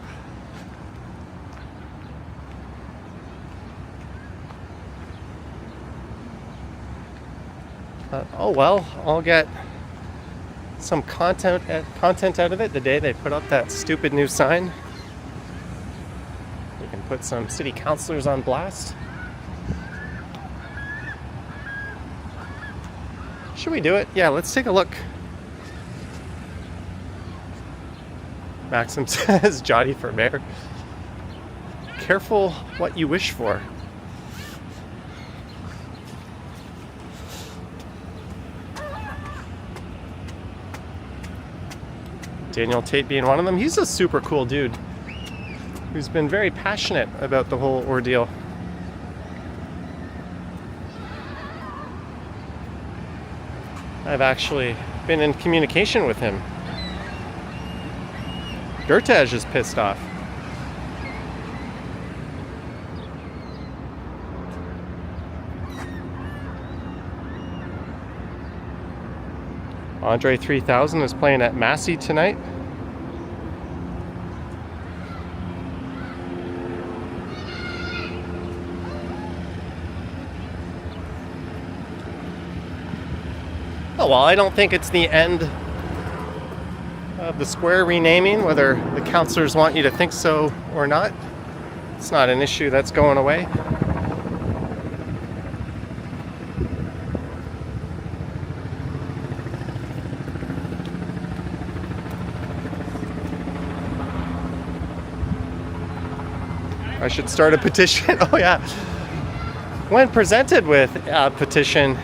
[SPEAKER 1] Oh well, I'll get some content out of it the day they put up that stupid new sign. You can put some city councilors on blast. Should we do it? Yeah, let's take a look. Maxim says, Jotty for mayor. Careful what you wish for. Daniel Tate being one of them. He's a super cool dude who's been very passionate about the whole ordeal. I've actually been in communication with him. Gertej is pissed off. Andre 3000 is playing at Massey tonight. Oh, well, I don't think it's the end of the square renaming, whether the councillors want you to think so or not. It's not an issue that's going away. I should start a petition. Oh yeah. When presented with a petition,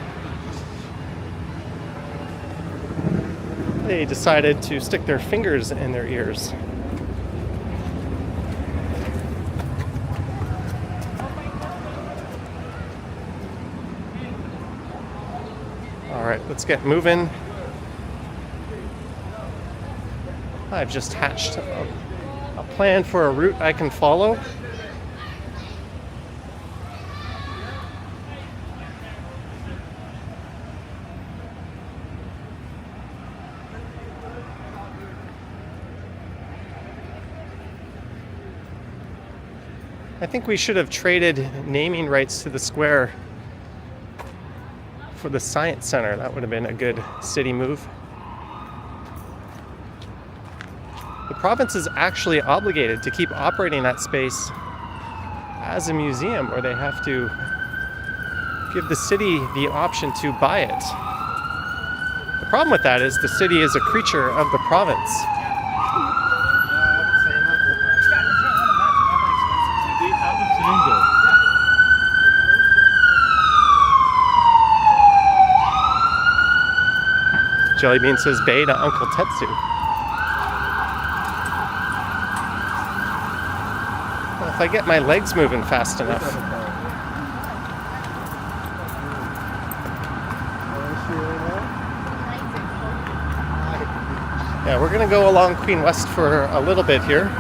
[SPEAKER 1] they decided to stick their fingers in their ears. All right, let's get moving. I've just hatched a plan for a route I can follow. I think we should have traded naming rights to the square for the Science Center. That would have been a good city move. The province is actually obligated to keep operating that space as a museum, or they have to give the city the option to buy it. The problem with that is the city is a creature of the province. Jellybean says Bay to Uncle Tetsu. Well, if I get my legs moving fast enough. Yeah, we're gonna go along Queen West for a little bit here.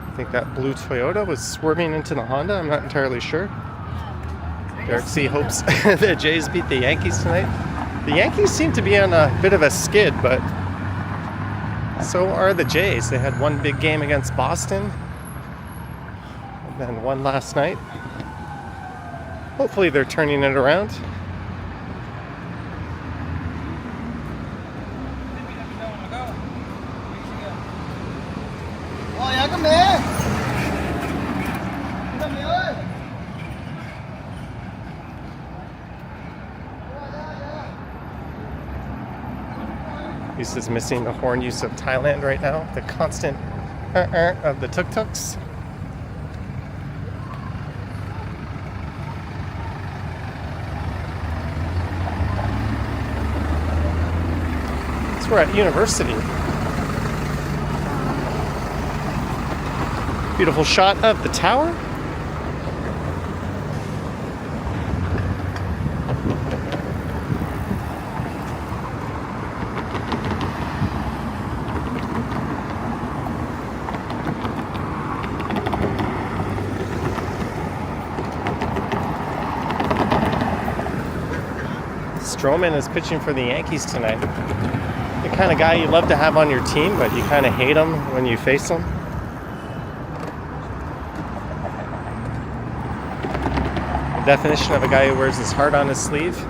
[SPEAKER 1] I think that blue Toyota was swerving into the Honda. I'm not entirely sure. Derek C. hopes the Jays beat the Yankees tonight. The Yankees seem to be on a bit of a skid, but so are the Jays. They had one big game against Boston, and then one last night. Hopefully they're turning it around. This is missing the horn use of Thailand right now. The constant of the tuk-tuks. So we're at university. Beautiful shot of the tower. Stroman is pitching for the Yankees tonight. The kind of guy you love to have on your team, but you kind of hate him when you face him. The definition of a guy who wears his heart on his sleeve.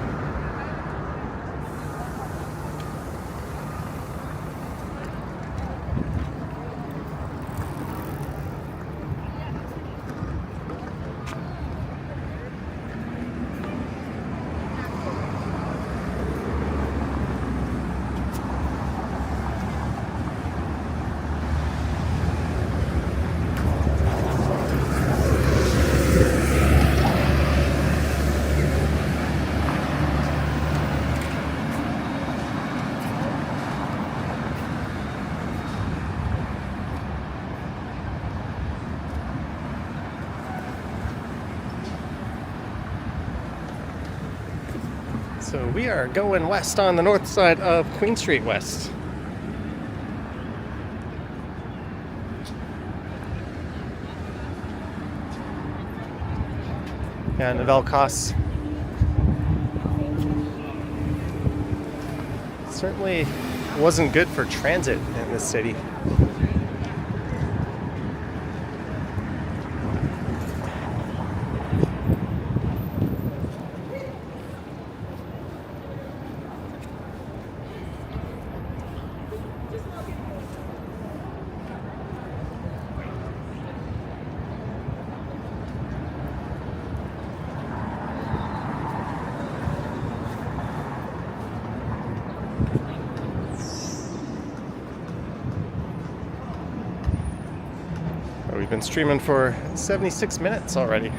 [SPEAKER 1] So we are going west on the north side of Queen Street West. Yeah, Novelcos. Certainly wasn't good for transit in this city. We've been streaming for 76 minutes already.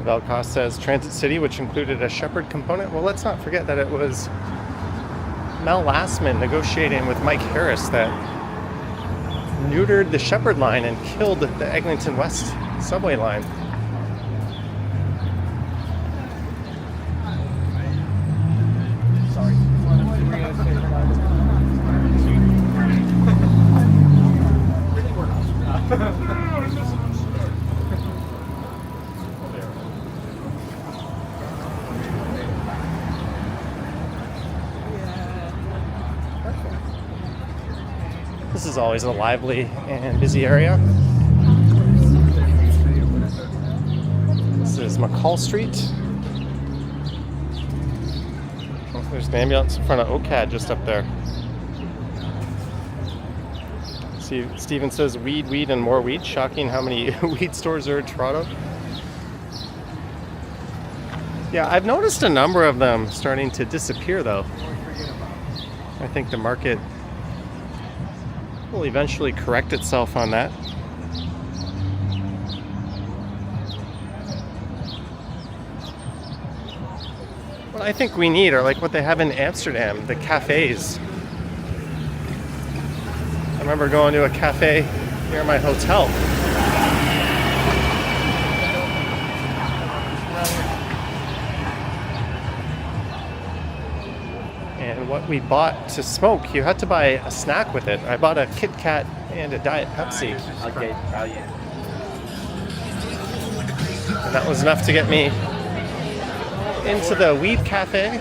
[SPEAKER 1] Novelcos says Transit City, which included a Shepherd component. Well, let's not forget that it was Mel Lastman negotiating with Mike Harris that neutered the Shepherd line and killed the Eglinton West subway line. This is always a lively and busy area. This is McCall Street. Oh, there's an ambulance in front of OCAD just up there. See, Steven says weed, weed, and more weed. Shocking how many weed stores are in Toronto. Yeah, I've noticed a number of them starting to disappear though. I think the market will eventually correct itself on that. What I think we need are like what they have in Amsterdam, the cafes. I remember going to a cafe near my hotel. And what we bought to smoke, you had to buy a snack with it. I bought a Kit Kat and a Diet Pepsi.
[SPEAKER 6] Okay,
[SPEAKER 1] And that was enough to get me into the Weed Cafe.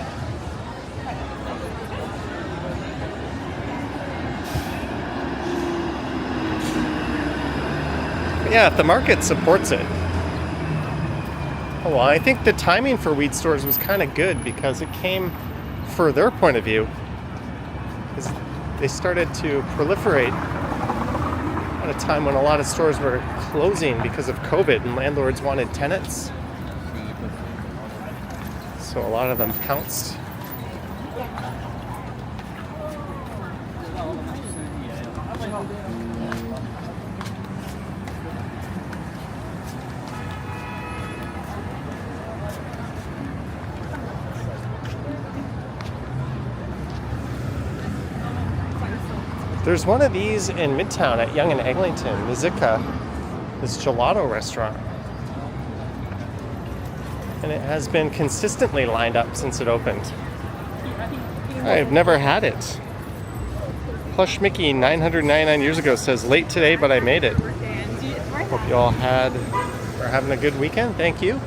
[SPEAKER 1] But yeah, if the market supports it. Oh, well, I think the timing for weed stores was kind of good because it came, for their point of view, is they started to proliferate at a time when a lot of stores were closing because of COVID and landlords wanted tenants. So a lot of them pounced. There's one of these in Midtown at Yonge and Eglinton, Mizika, this gelato restaurant. And it has been consistently lined up since it opened. I've never had it. Plush Mickey 999 years ago says, late today, but I made it. Hope you all are having a good weekend. Thank you.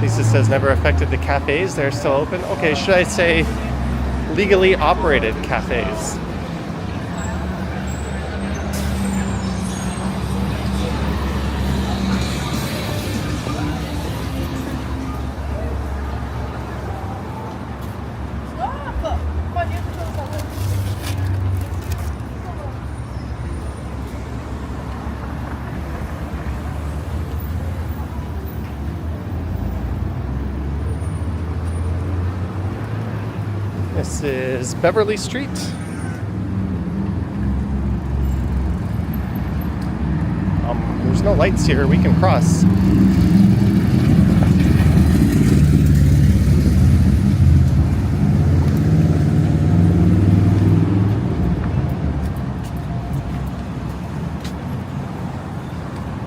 [SPEAKER 1] Lisa says never affected the cafes. They're still open. Okay, should I say legally operated cafes? This is Beverly Street. There's no lights here. We can cross.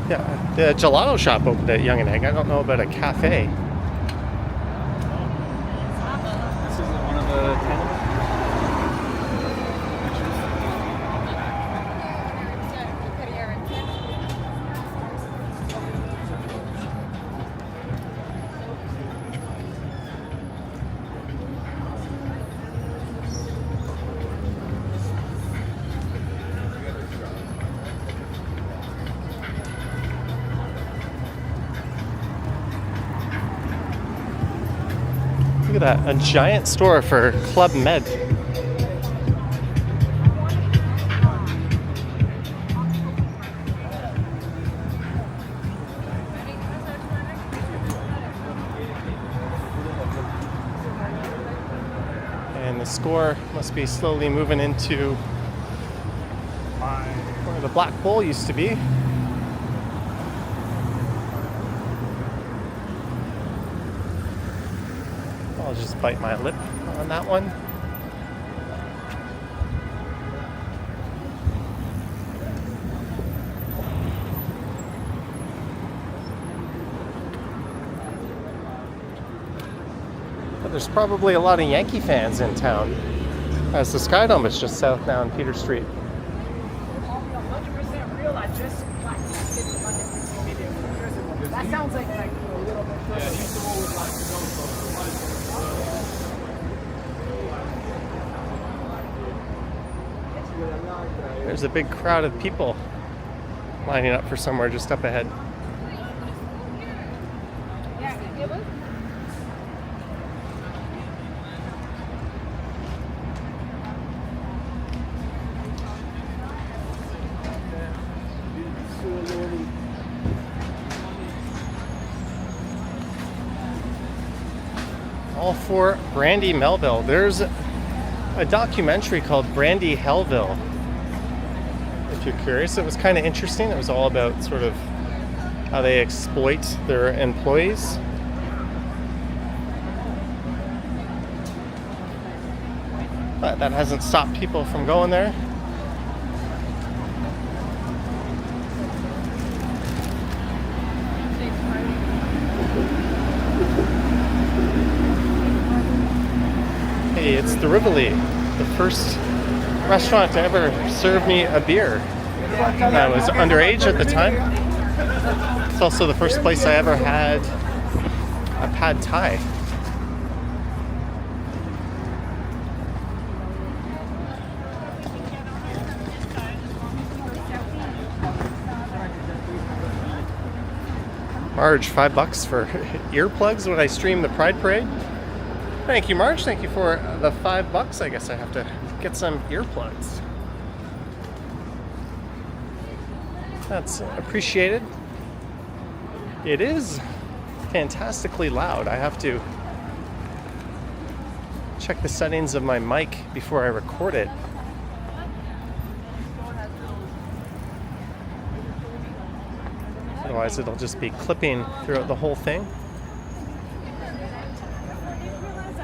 [SPEAKER 1] Yeah, the gelato shop opened at Yonge and Egg. I don't know about a cafe.
[SPEAKER 4] This is one of the tenants.
[SPEAKER 1] Look at that, a giant store for Club Med. And the score must be slowly moving into where the Black Bowl used to be. I'll just bite my lip on that one. But there's probably a lot of Yankee fans in town, as the Sky Dome is just south now on Peter Street.
[SPEAKER 4] 100% real. I just that sounds like a little bit
[SPEAKER 1] There's a big crowd of people lining up for somewhere just up ahead. All for Brandy Melville. There's a documentary called Brandy Hellville. If you're curious, it was kind of interesting. It was all about sort of how they exploit their employees. But that hasn't stopped people from going there. Hey, it's the Rivoli, the first restaurant to ever serve me a beer. I was underage at the time. It's also the first place I ever had a pad thai. Marge, $5 for earplugs when I stream the Pride Parade. Thank you, Marge. Thank you for the $5. I guess I have to get some earplugs. That's appreciated. It is fantastically loud. I have to check the settings of my mic before I record it. Otherwise, it'll just be clipping throughout the whole thing.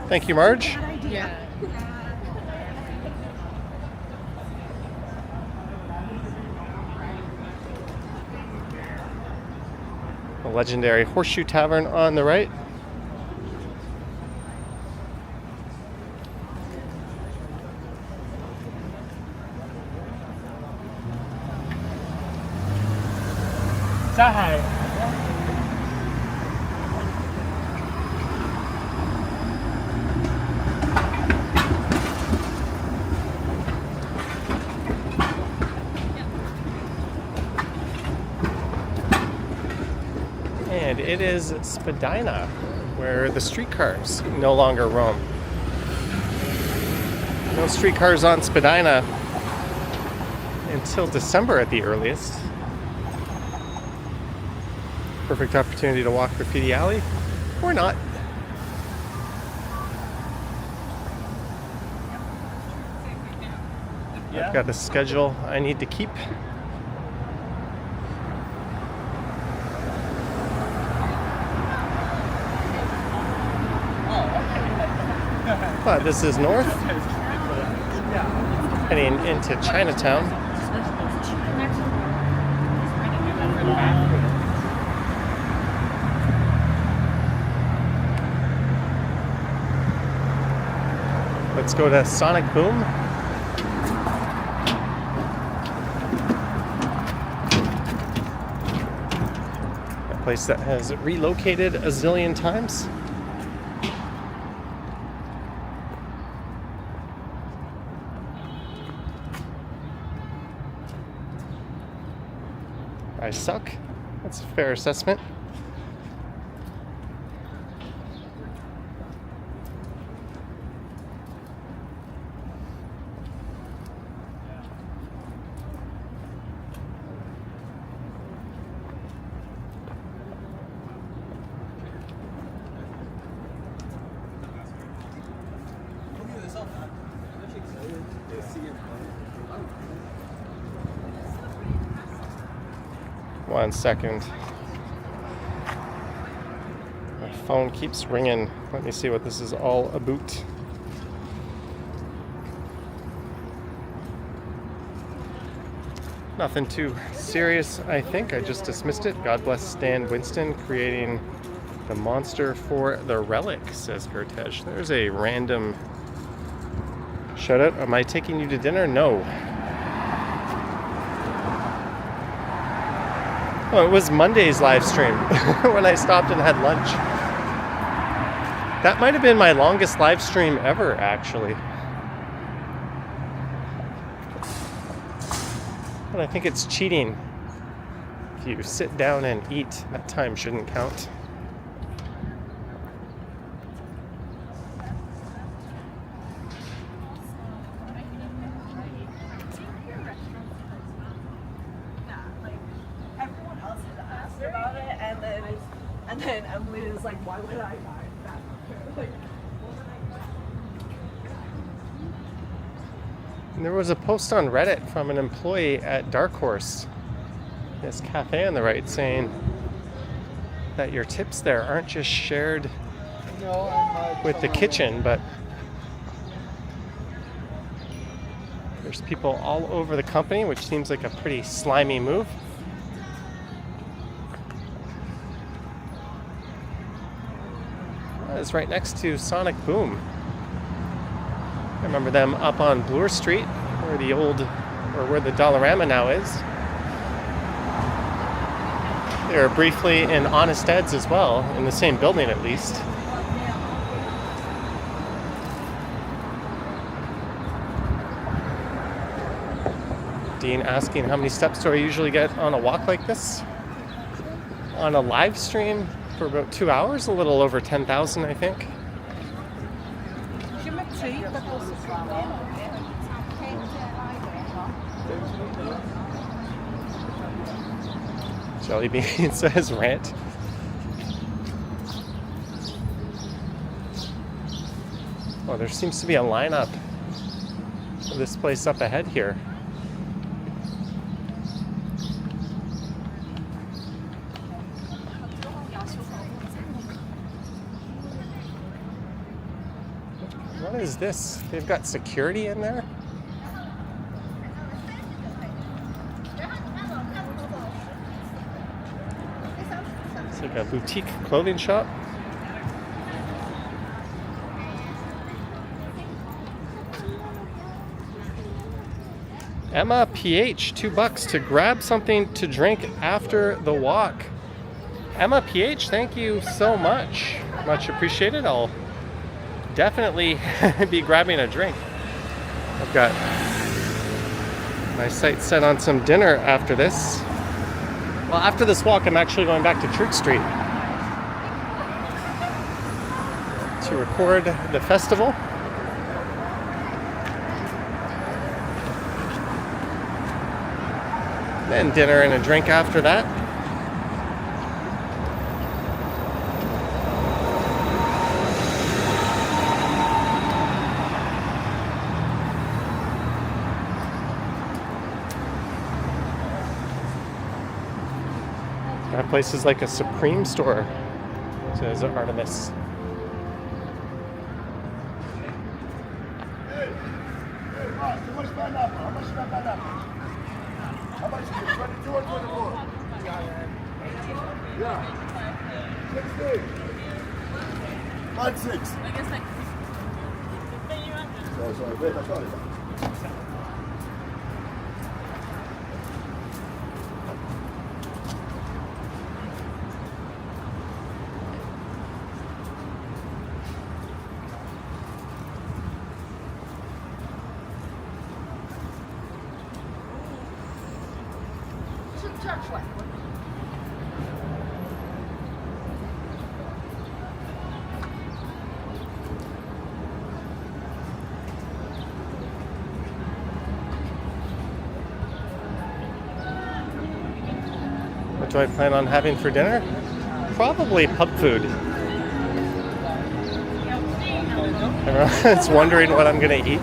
[SPEAKER 1] Thank you, Marge.
[SPEAKER 7] Yeah.
[SPEAKER 1] The legendary Horseshoe Tavern on the right.
[SPEAKER 4] Say
[SPEAKER 1] And it is Spadina, where the streetcars no longer roam. No streetcars on Spadina until December at the earliest. Perfect opportunity to walk Graffiti Alley, or not. I've got a schedule I need to keep. But this is north, heading into Chinatown. Let's go to Sonic Boom. A place that has relocated a zillion times. I suck. That's a fair assessment. One second. My phone keeps ringing. Let me see what this is all about. Nothing too serious, I think. I just dismissed it. God bless Stan Winston creating the monster for the relic, says Gertesh. There's a random shout out. Am I taking you to dinner? No. Oh, it was Monday's live stream when I stopped and had lunch. That might have been my longest live stream ever, actually. But I think it's cheating. If you sit down and eat, that time shouldn't count.
[SPEAKER 5] And then Emily was like, why would I buy that? Like,
[SPEAKER 1] And there was a post on Reddit from an employee at Dark Horse, this cafe on the right, saying that your tips there aren't just shared with the kitchen, but there's people all over the company, which seems like a pretty slimy move. It's right next to Sonic Boom. I remember them up on Bloor Street where the old, or where the Dollarama now is. They were briefly in Honest Ed's as well, in the same building at least. Dean asking how many steps do I usually get on a walk like this? On a live stream for about 2 hours, a little over 10,000, I think. Jelly Bean says rant. Oh, there seems to be a lineup for this place up ahead here. What is this? They've got security in there? It's like a boutique clothing shop. Emma PH, $2 to grab something to drink after the walk. Emma PH, thank you so much. Much appreciated. I'll definitely be grabbing a drink. I've got my sights set on some dinner after this. Well, after this walk, I'm actually going back to Church Street to record the festival. Then dinner and a drink after that. Got places like a Supreme store, says Artemis.
[SPEAKER 2] How much is it? 22 or 24? Yeah. 16. 1-6. Sorry, wait, I got it.
[SPEAKER 1] What do I plan on having for dinner? Probably pub food. Everyone's wondering what I'm going to eat.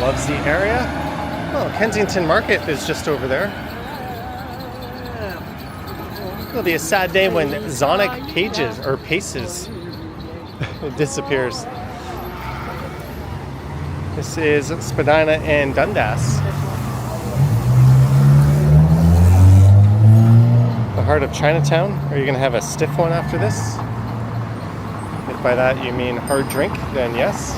[SPEAKER 1] Loves the area. Oh, Kensington Market is just over there. It'll be a sad day when Zonic Paces disappears. This is Spadina and Dundas. The heart of Chinatown. Are you going to have a stiff one after this? If by that you mean hard drink, then yes.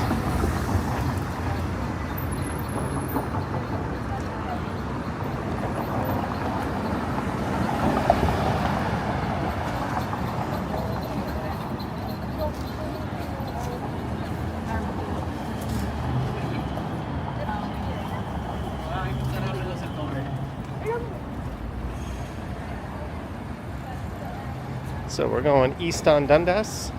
[SPEAKER 1] So we're going east on Dundas.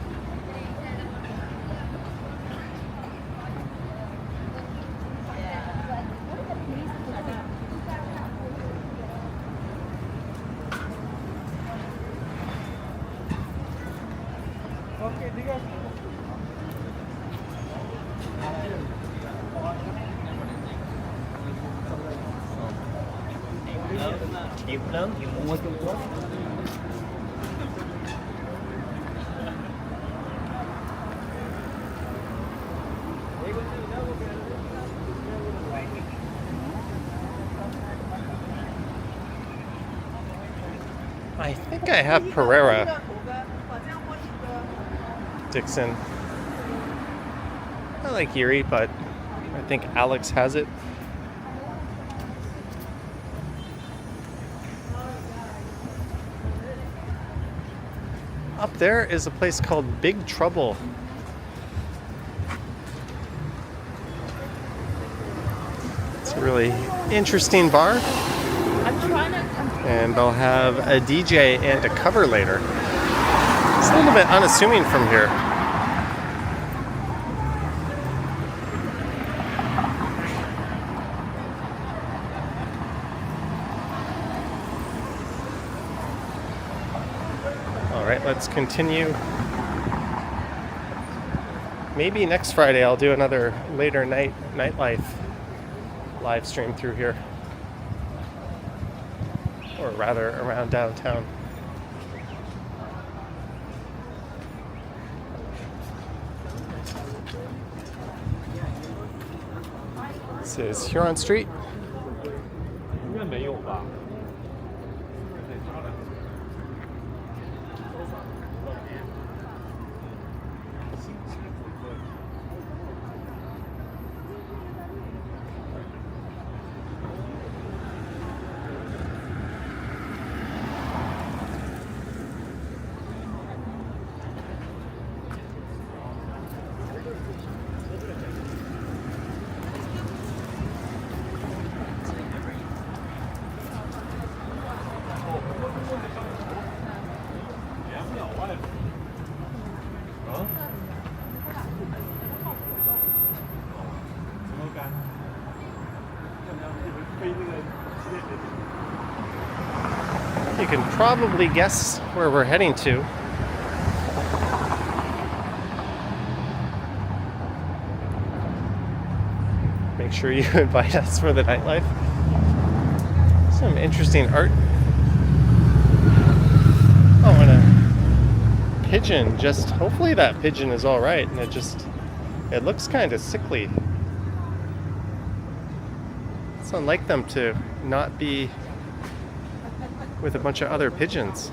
[SPEAKER 1] I think I have Pereira. Dixon. I like Erie, but I think Alex has it. Up there is a place called Big Trouble. It's a really interesting bar. And they'll have a DJ and a cover later. It's a little bit unassuming from here. All right, let's continue. Maybe next Friday I'll do another later nightlife live stream through here. Or rather, around downtown. This is Huron Street.
[SPEAKER 8] 应该没有吧？
[SPEAKER 1] You can probably guess where we're heading to. Make sure you invite us for the nightlife. Some interesting art. Oh, and a pigeon. Just hopefully that pigeon is all right, and it looks kind of sickly. It's unlike them to not be with a bunch of other pigeons.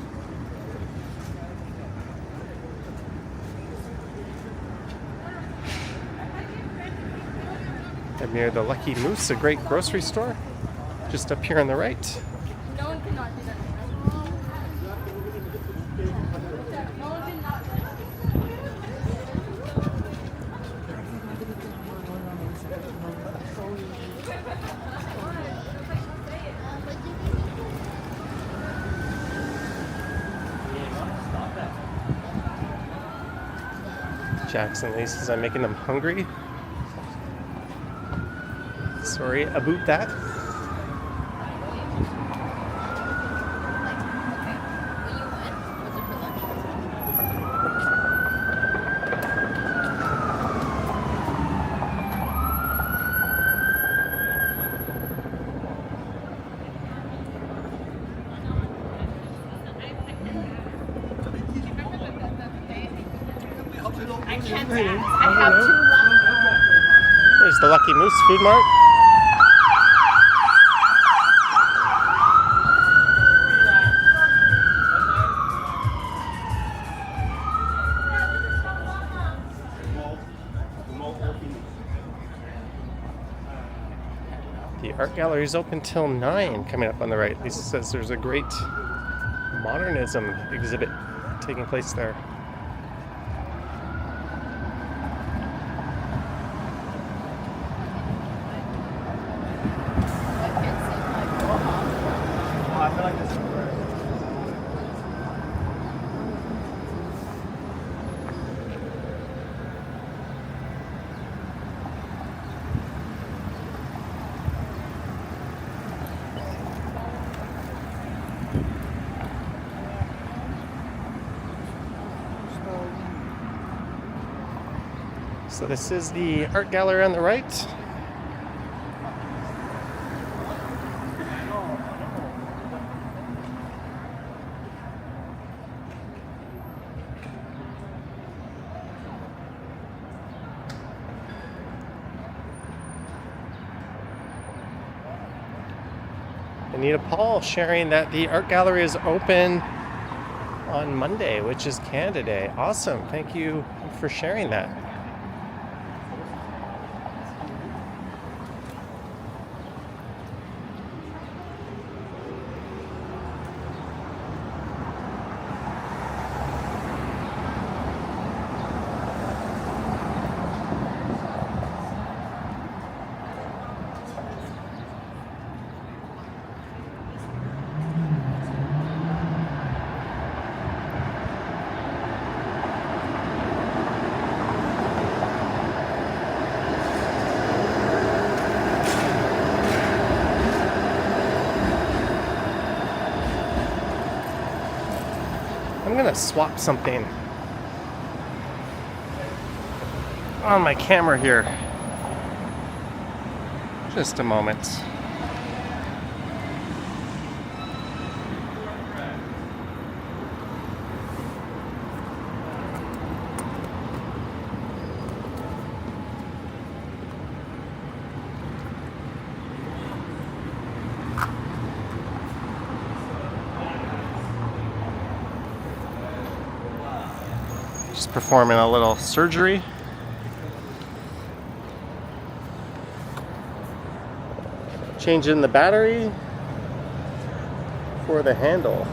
[SPEAKER 1] And near the Lucky Moose, a great grocery store, just up here on the right.
[SPEAKER 7] No one cannot do that. No one cannot.
[SPEAKER 1] Jackson Lee says I'm making them hungry. Sorry about that.
[SPEAKER 7] I can't dance. I have too long.
[SPEAKER 1] There's the Lucky Moose Food Mart. The art gallery is open till 9, coming up on the right. Lisa says there's a great modernism exhibit taking place there. So this is the art gallery on the right. Anita Paul sharing that the art gallery is open on Monday, which is Canada Day. Awesome. Thank you for sharing that. I'm gonna swap something on my camera here. Just a moment. Just performing a little surgery. Changing the battery for the handle.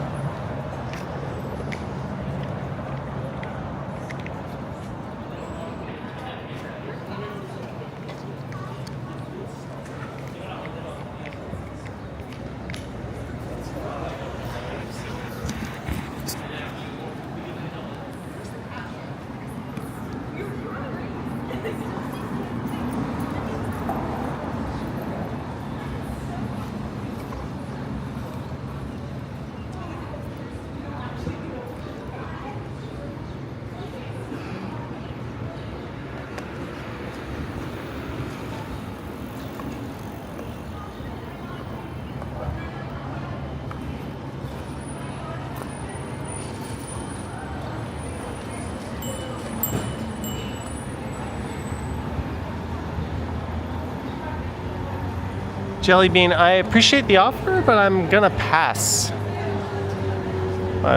[SPEAKER 1] Jellybean, I appreciate the offer, but I'm gonna pass.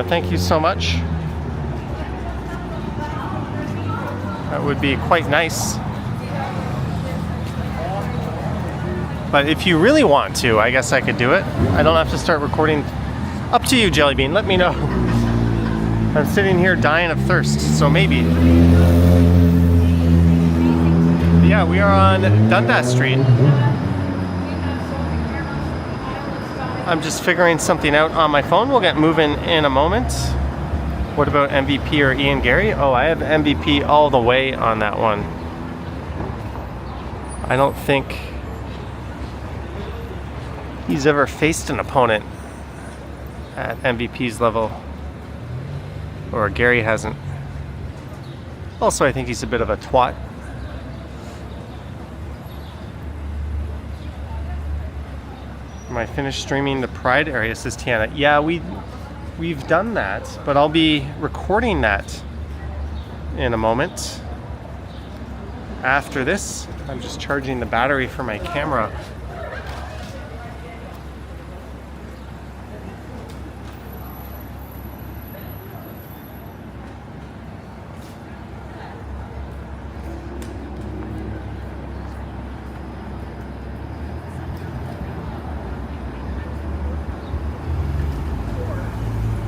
[SPEAKER 1] Thank you so much. That would be quite nice. But if you really want to, I guess I could do it. I don't have to start recording. Up to you, Jellybean, let me know. I'm sitting here dying of thirst, so maybe. But yeah, we are on Dundas Street. I'm just figuring something out on my phone. We'll get moving in a moment. What about MVP or Ian Gary? Oh, I have MVP all the way on that one. I don't think he's ever faced an opponent at MVP's level. Or Gary hasn't. Also, I think he's a bit of a twat. Am I finished streaming the Pride area, says Tiana. Yeah, we've done that, but I'll be recording that in a moment. After this, I'm just charging the battery for my camera.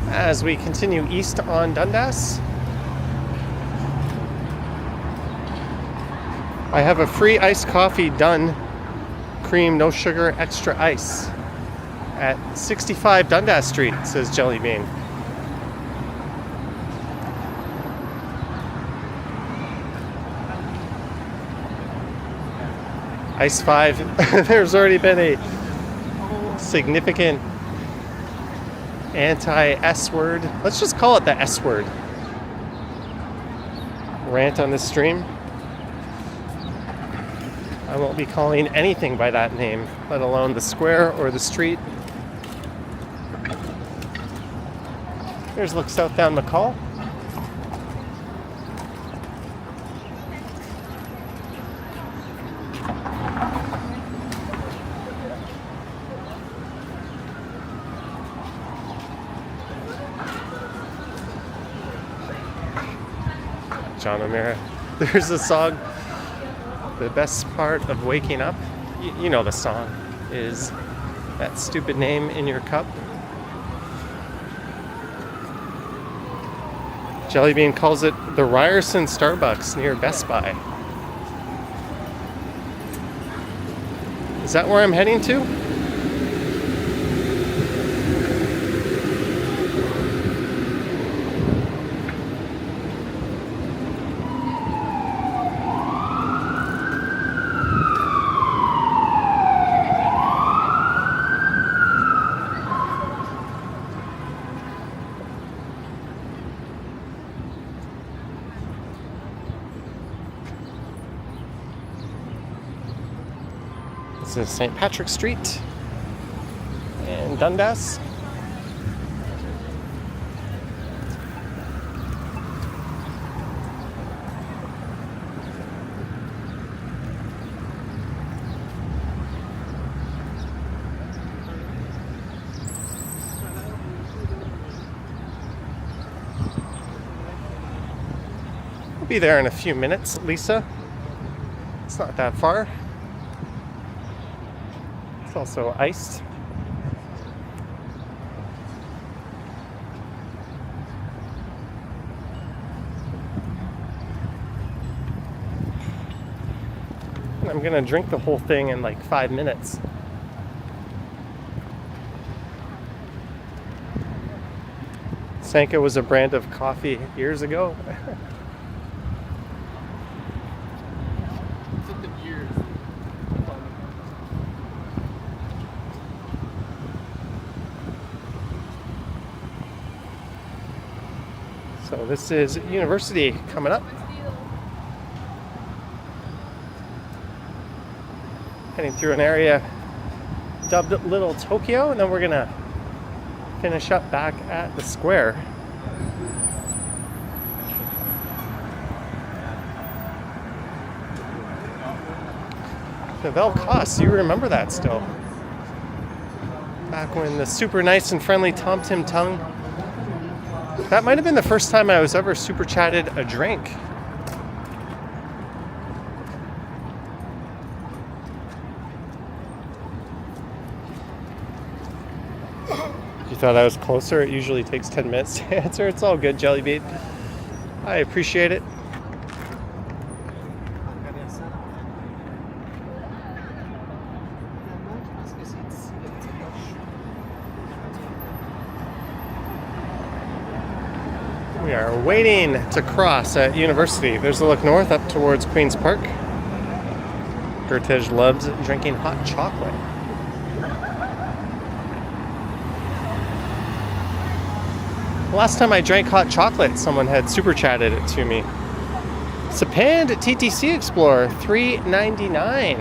[SPEAKER 1] As we continue east on Dundas, I have a free iced coffee done, cream, no sugar, extra ice, at 65 Dundas Street, says Jellybean. Ice 5, there's already been a significant anti-S word, let's just call it the S word, rant on this stream. I won't be calling anything by that name, let alone the square or the street. Here's look south down McCall. John O'Meara. There's a song, the best part of waking up, you know the song, is that stupid name in your cup. Jellybean calls it the Ryerson Starbucks near Best Buy. Is that where I'm heading to? This is St. Patrick Street in Dundas. We'll be there in a few minutes, Lisa. It's not that far. Also iced. I'm gonna drink the whole thing in like 5 minutes. Sanka was a brand of coffee years ago. So this is University coming up. Heading through an area dubbed Little Tokyo, and then we're gonna finish up back at the square. Novell Cost, you remember that still? Back when the super nice and friendly Tom Tim Tongue. That might have been the first time I was ever super chatted a drink. You thought I was closer? It usually takes 10 minutes to answer. It's all good, Jellybean. I appreciate it. We are waiting to cross at University. There's a look north up towards Queen's Park. Gertej loves drinking hot chocolate. Last time I drank hot chocolate, someone had super chatted it to me. Sapand TTC Explorer, $3.99.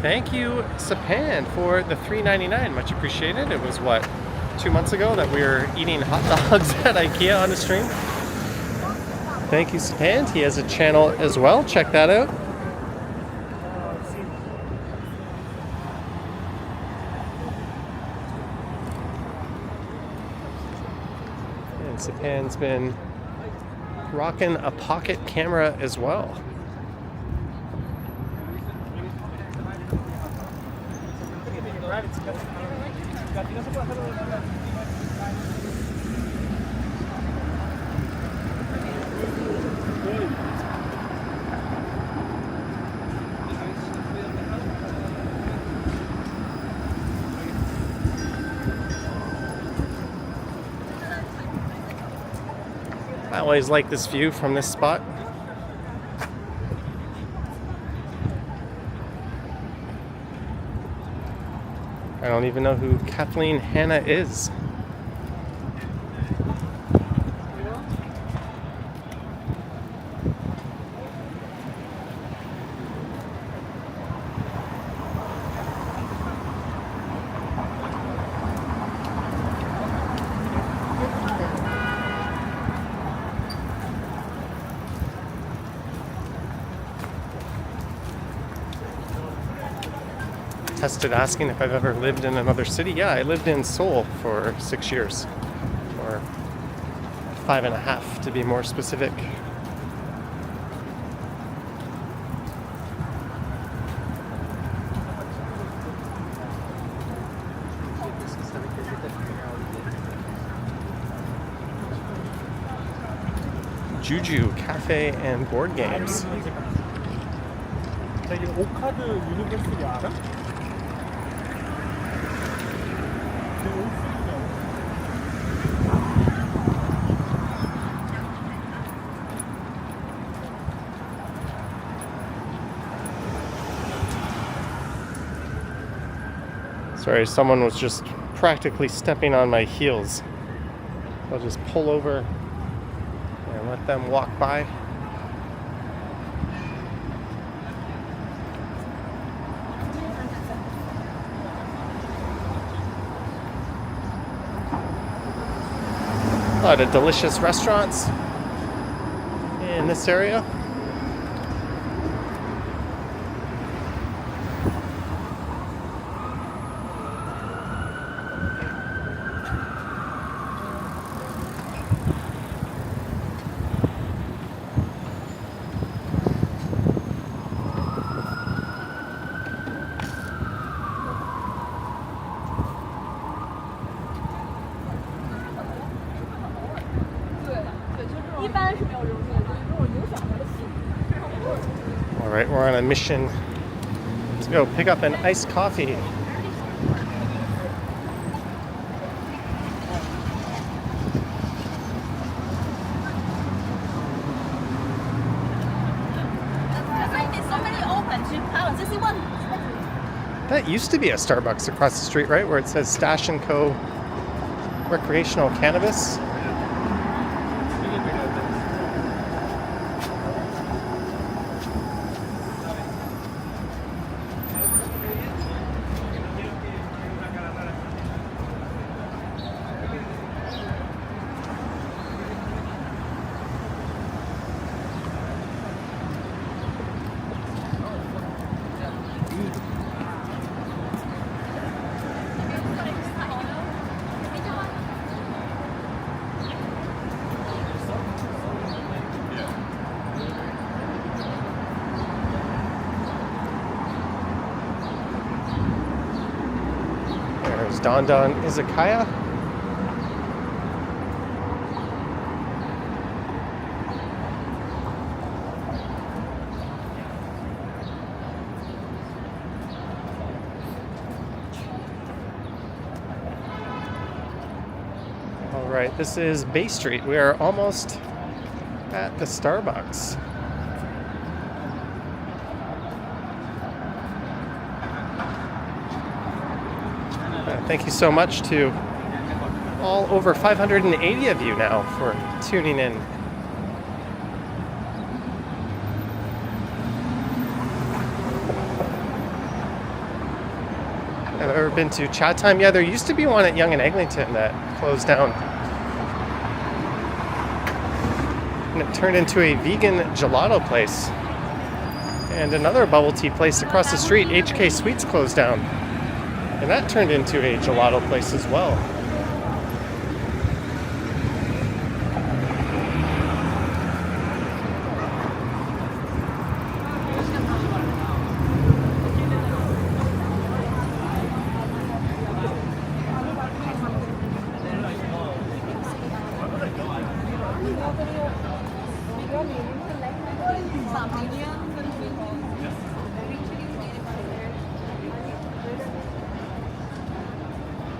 [SPEAKER 1] Thank you, Sapand, for the $3.99. Much appreciated. It was what, 2 months ago that we were eating hot dogs at IKEA on the stream. Thank you, Sapand. He has a channel as well. Check that out. And Sapand's been rocking a pocket camera as well. I always like this view from this spot. I don't even know who Kathleen Hanna is. Tested asking if I've ever lived in another city. Yeah, I lived in Seoul for 6 years, or 5.5 to be more specific. Juju Cafe and board games.
[SPEAKER 3] 저기 오카드 유니버시티 알아?
[SPEAKER 1] Sorry, someone was just practically stepping on my heels. I'll just pull over and let them walk by. A lot of delicious restaurants in this area. All right, we're on a mission to go pick up an iced coffee. That used to be a Starbucks across the street, right? Where it says Stash & Co. Recreational Cannabis. There's Don Izakaya. All right, this is Bay Street. We are almost at the Starbucks. Thank you so much to all over 580 of you now for tuning in. Have I ever been to Chinatown? Yeah, there used to be one at Yonge and Eglinton that closed down. And it turned into a vegan gelato place. And another bubble tea place across the street, HK Sweets, closed down. And that turned into a gelato place as well.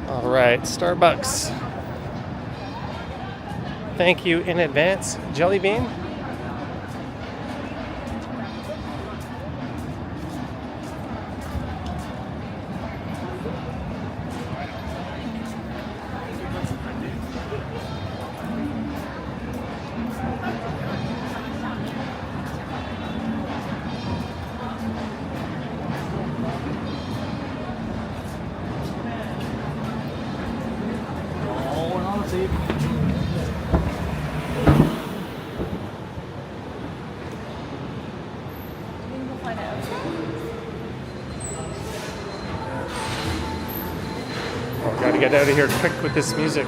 [SPEAKER 1] All right, Starbucks. Thank you in advance, Jelly Bean. Gotta get out of here quick with this music.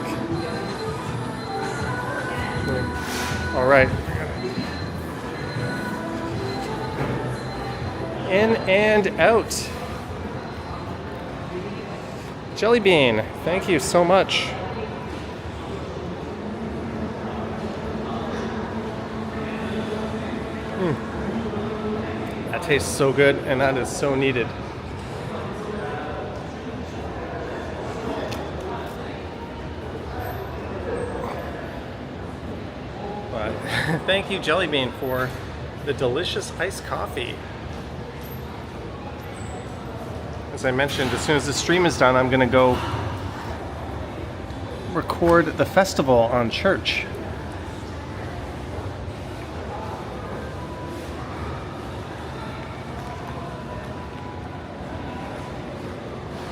[SPEAKER 1] All right. In and out. Jelly bean, thank you so much. That tastes so good, and that is so needed. But thank you, Jelly Bean, for the delicious iced coffee. As I mentioned, as soon as the stream is done, I'm going to go record the festival on Church.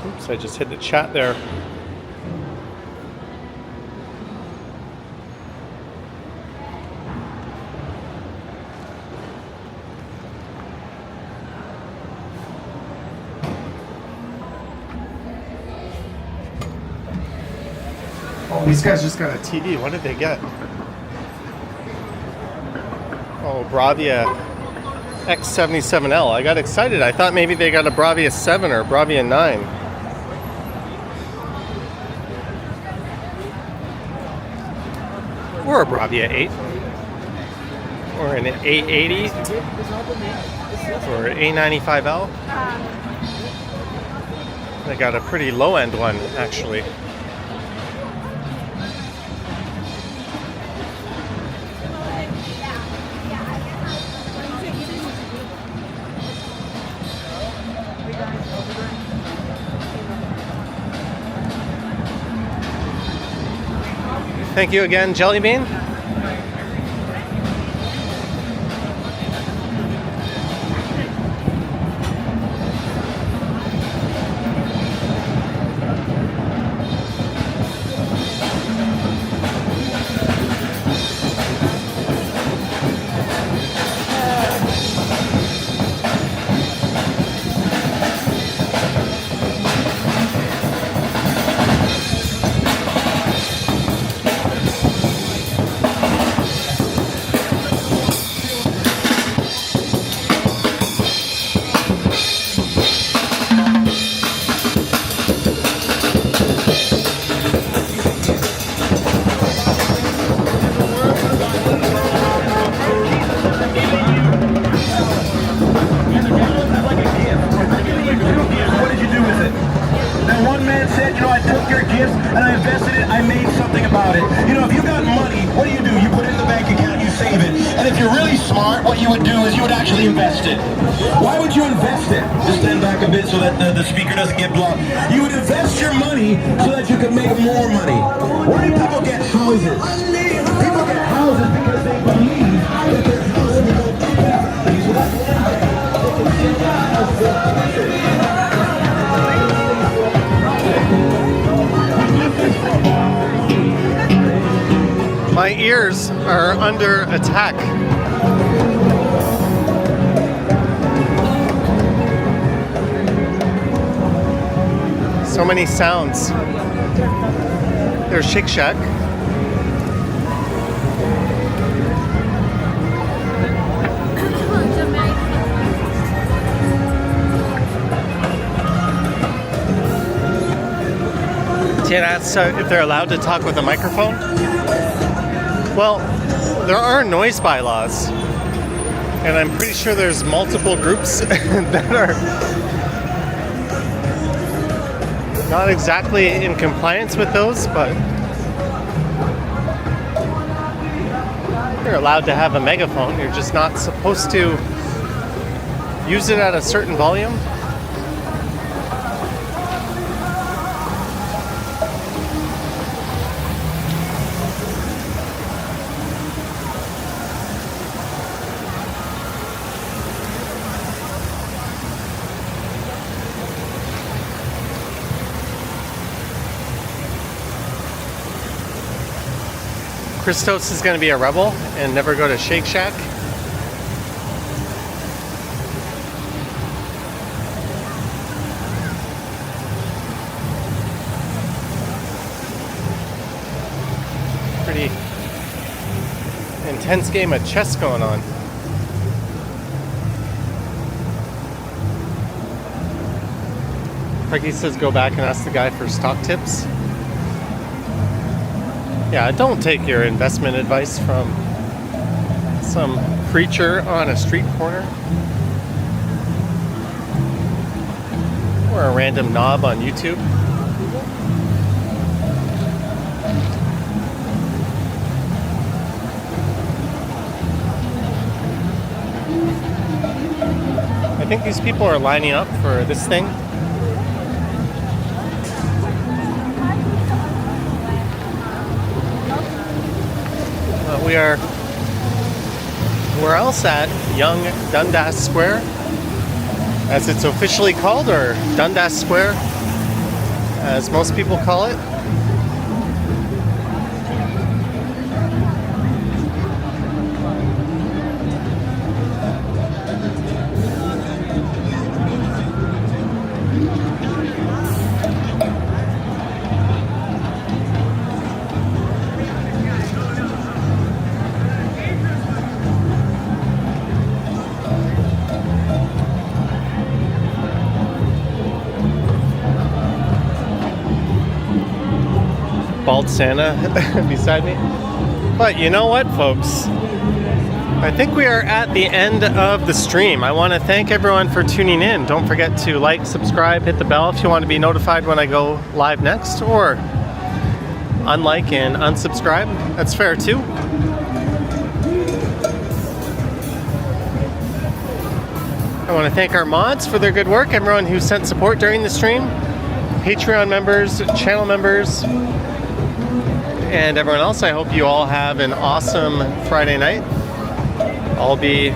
[SPEAKER 1] Oops, I just hit the chat there. Oh, these guys just got a TV. What did they get? Oh, Bravia X77L. I got excited. I thought maybe they got a Bravia 7 or Bravia 9. Or a Bravia 8. Or an A80. Or an A95L. They got a pretty low-end one, actually. Thank you again, Jelly Bean.
[SPEAKER 9] Why would you invest it? Just stand back a bit so that the speaker doesn't get blocked. You would invest your money so that you can make more money. Why do people get houses? People get houses because they believe that their house will go
[SPEAKER 1] up. My ears are under attack. So many sounds. There's Shake Shack. Tina asks if they're allowed to talk with a microphone. Well, there are noise bylaws, and I'm pretty sure there's multiple groups that are not exactly in compliance with those, but you're allowed to have a megaphone. You're just not supposed to use it at a certain volume. Christos is going to be a rebel and never go to Shake Shack. intense game of chess going on. Peggy says go back and ask the guy for stock tips. Yeah, don't take your investment advice from some preacher on a street corner. Or a random knob on YouTube. I think these people are lining up for this thing. We're else at Yonge Dundas Square, as it's officially called, or Dundas Square, as most people call it. Bald Santa beside me. But you know what, folks? I think we are at the end of the stream. I want to thank everyone for tuning in. Don't forget to like, subscribe, hit the bell if you want to be notified when I go live next, or unlike and unsubscribe. That's fair too. I want to thank our mods for their good work, everyone who sent support during the stream, Patreon members, channel members, and everyone else. I hope you all have an awesome Friday night. I'll be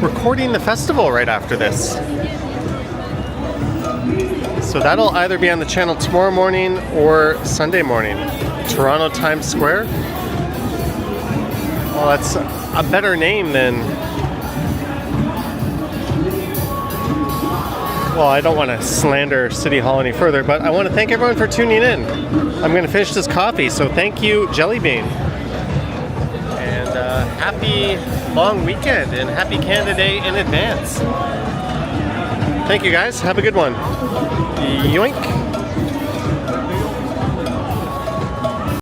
[SPEAKER 1] recording the festival right after this. So that'll either be on the channel tomorrow morning or Sunday morning. Toronto Times Square. Well, that's a better name than... Well, I don't want to slander City Hall any further, but I want to thank everyone for tuning in. I'm going to finish this coffee, so thank you, Jelly Bean. And happy long weekend and happy Canada Day in advance. Thank you guys. Have a good one. Yoink.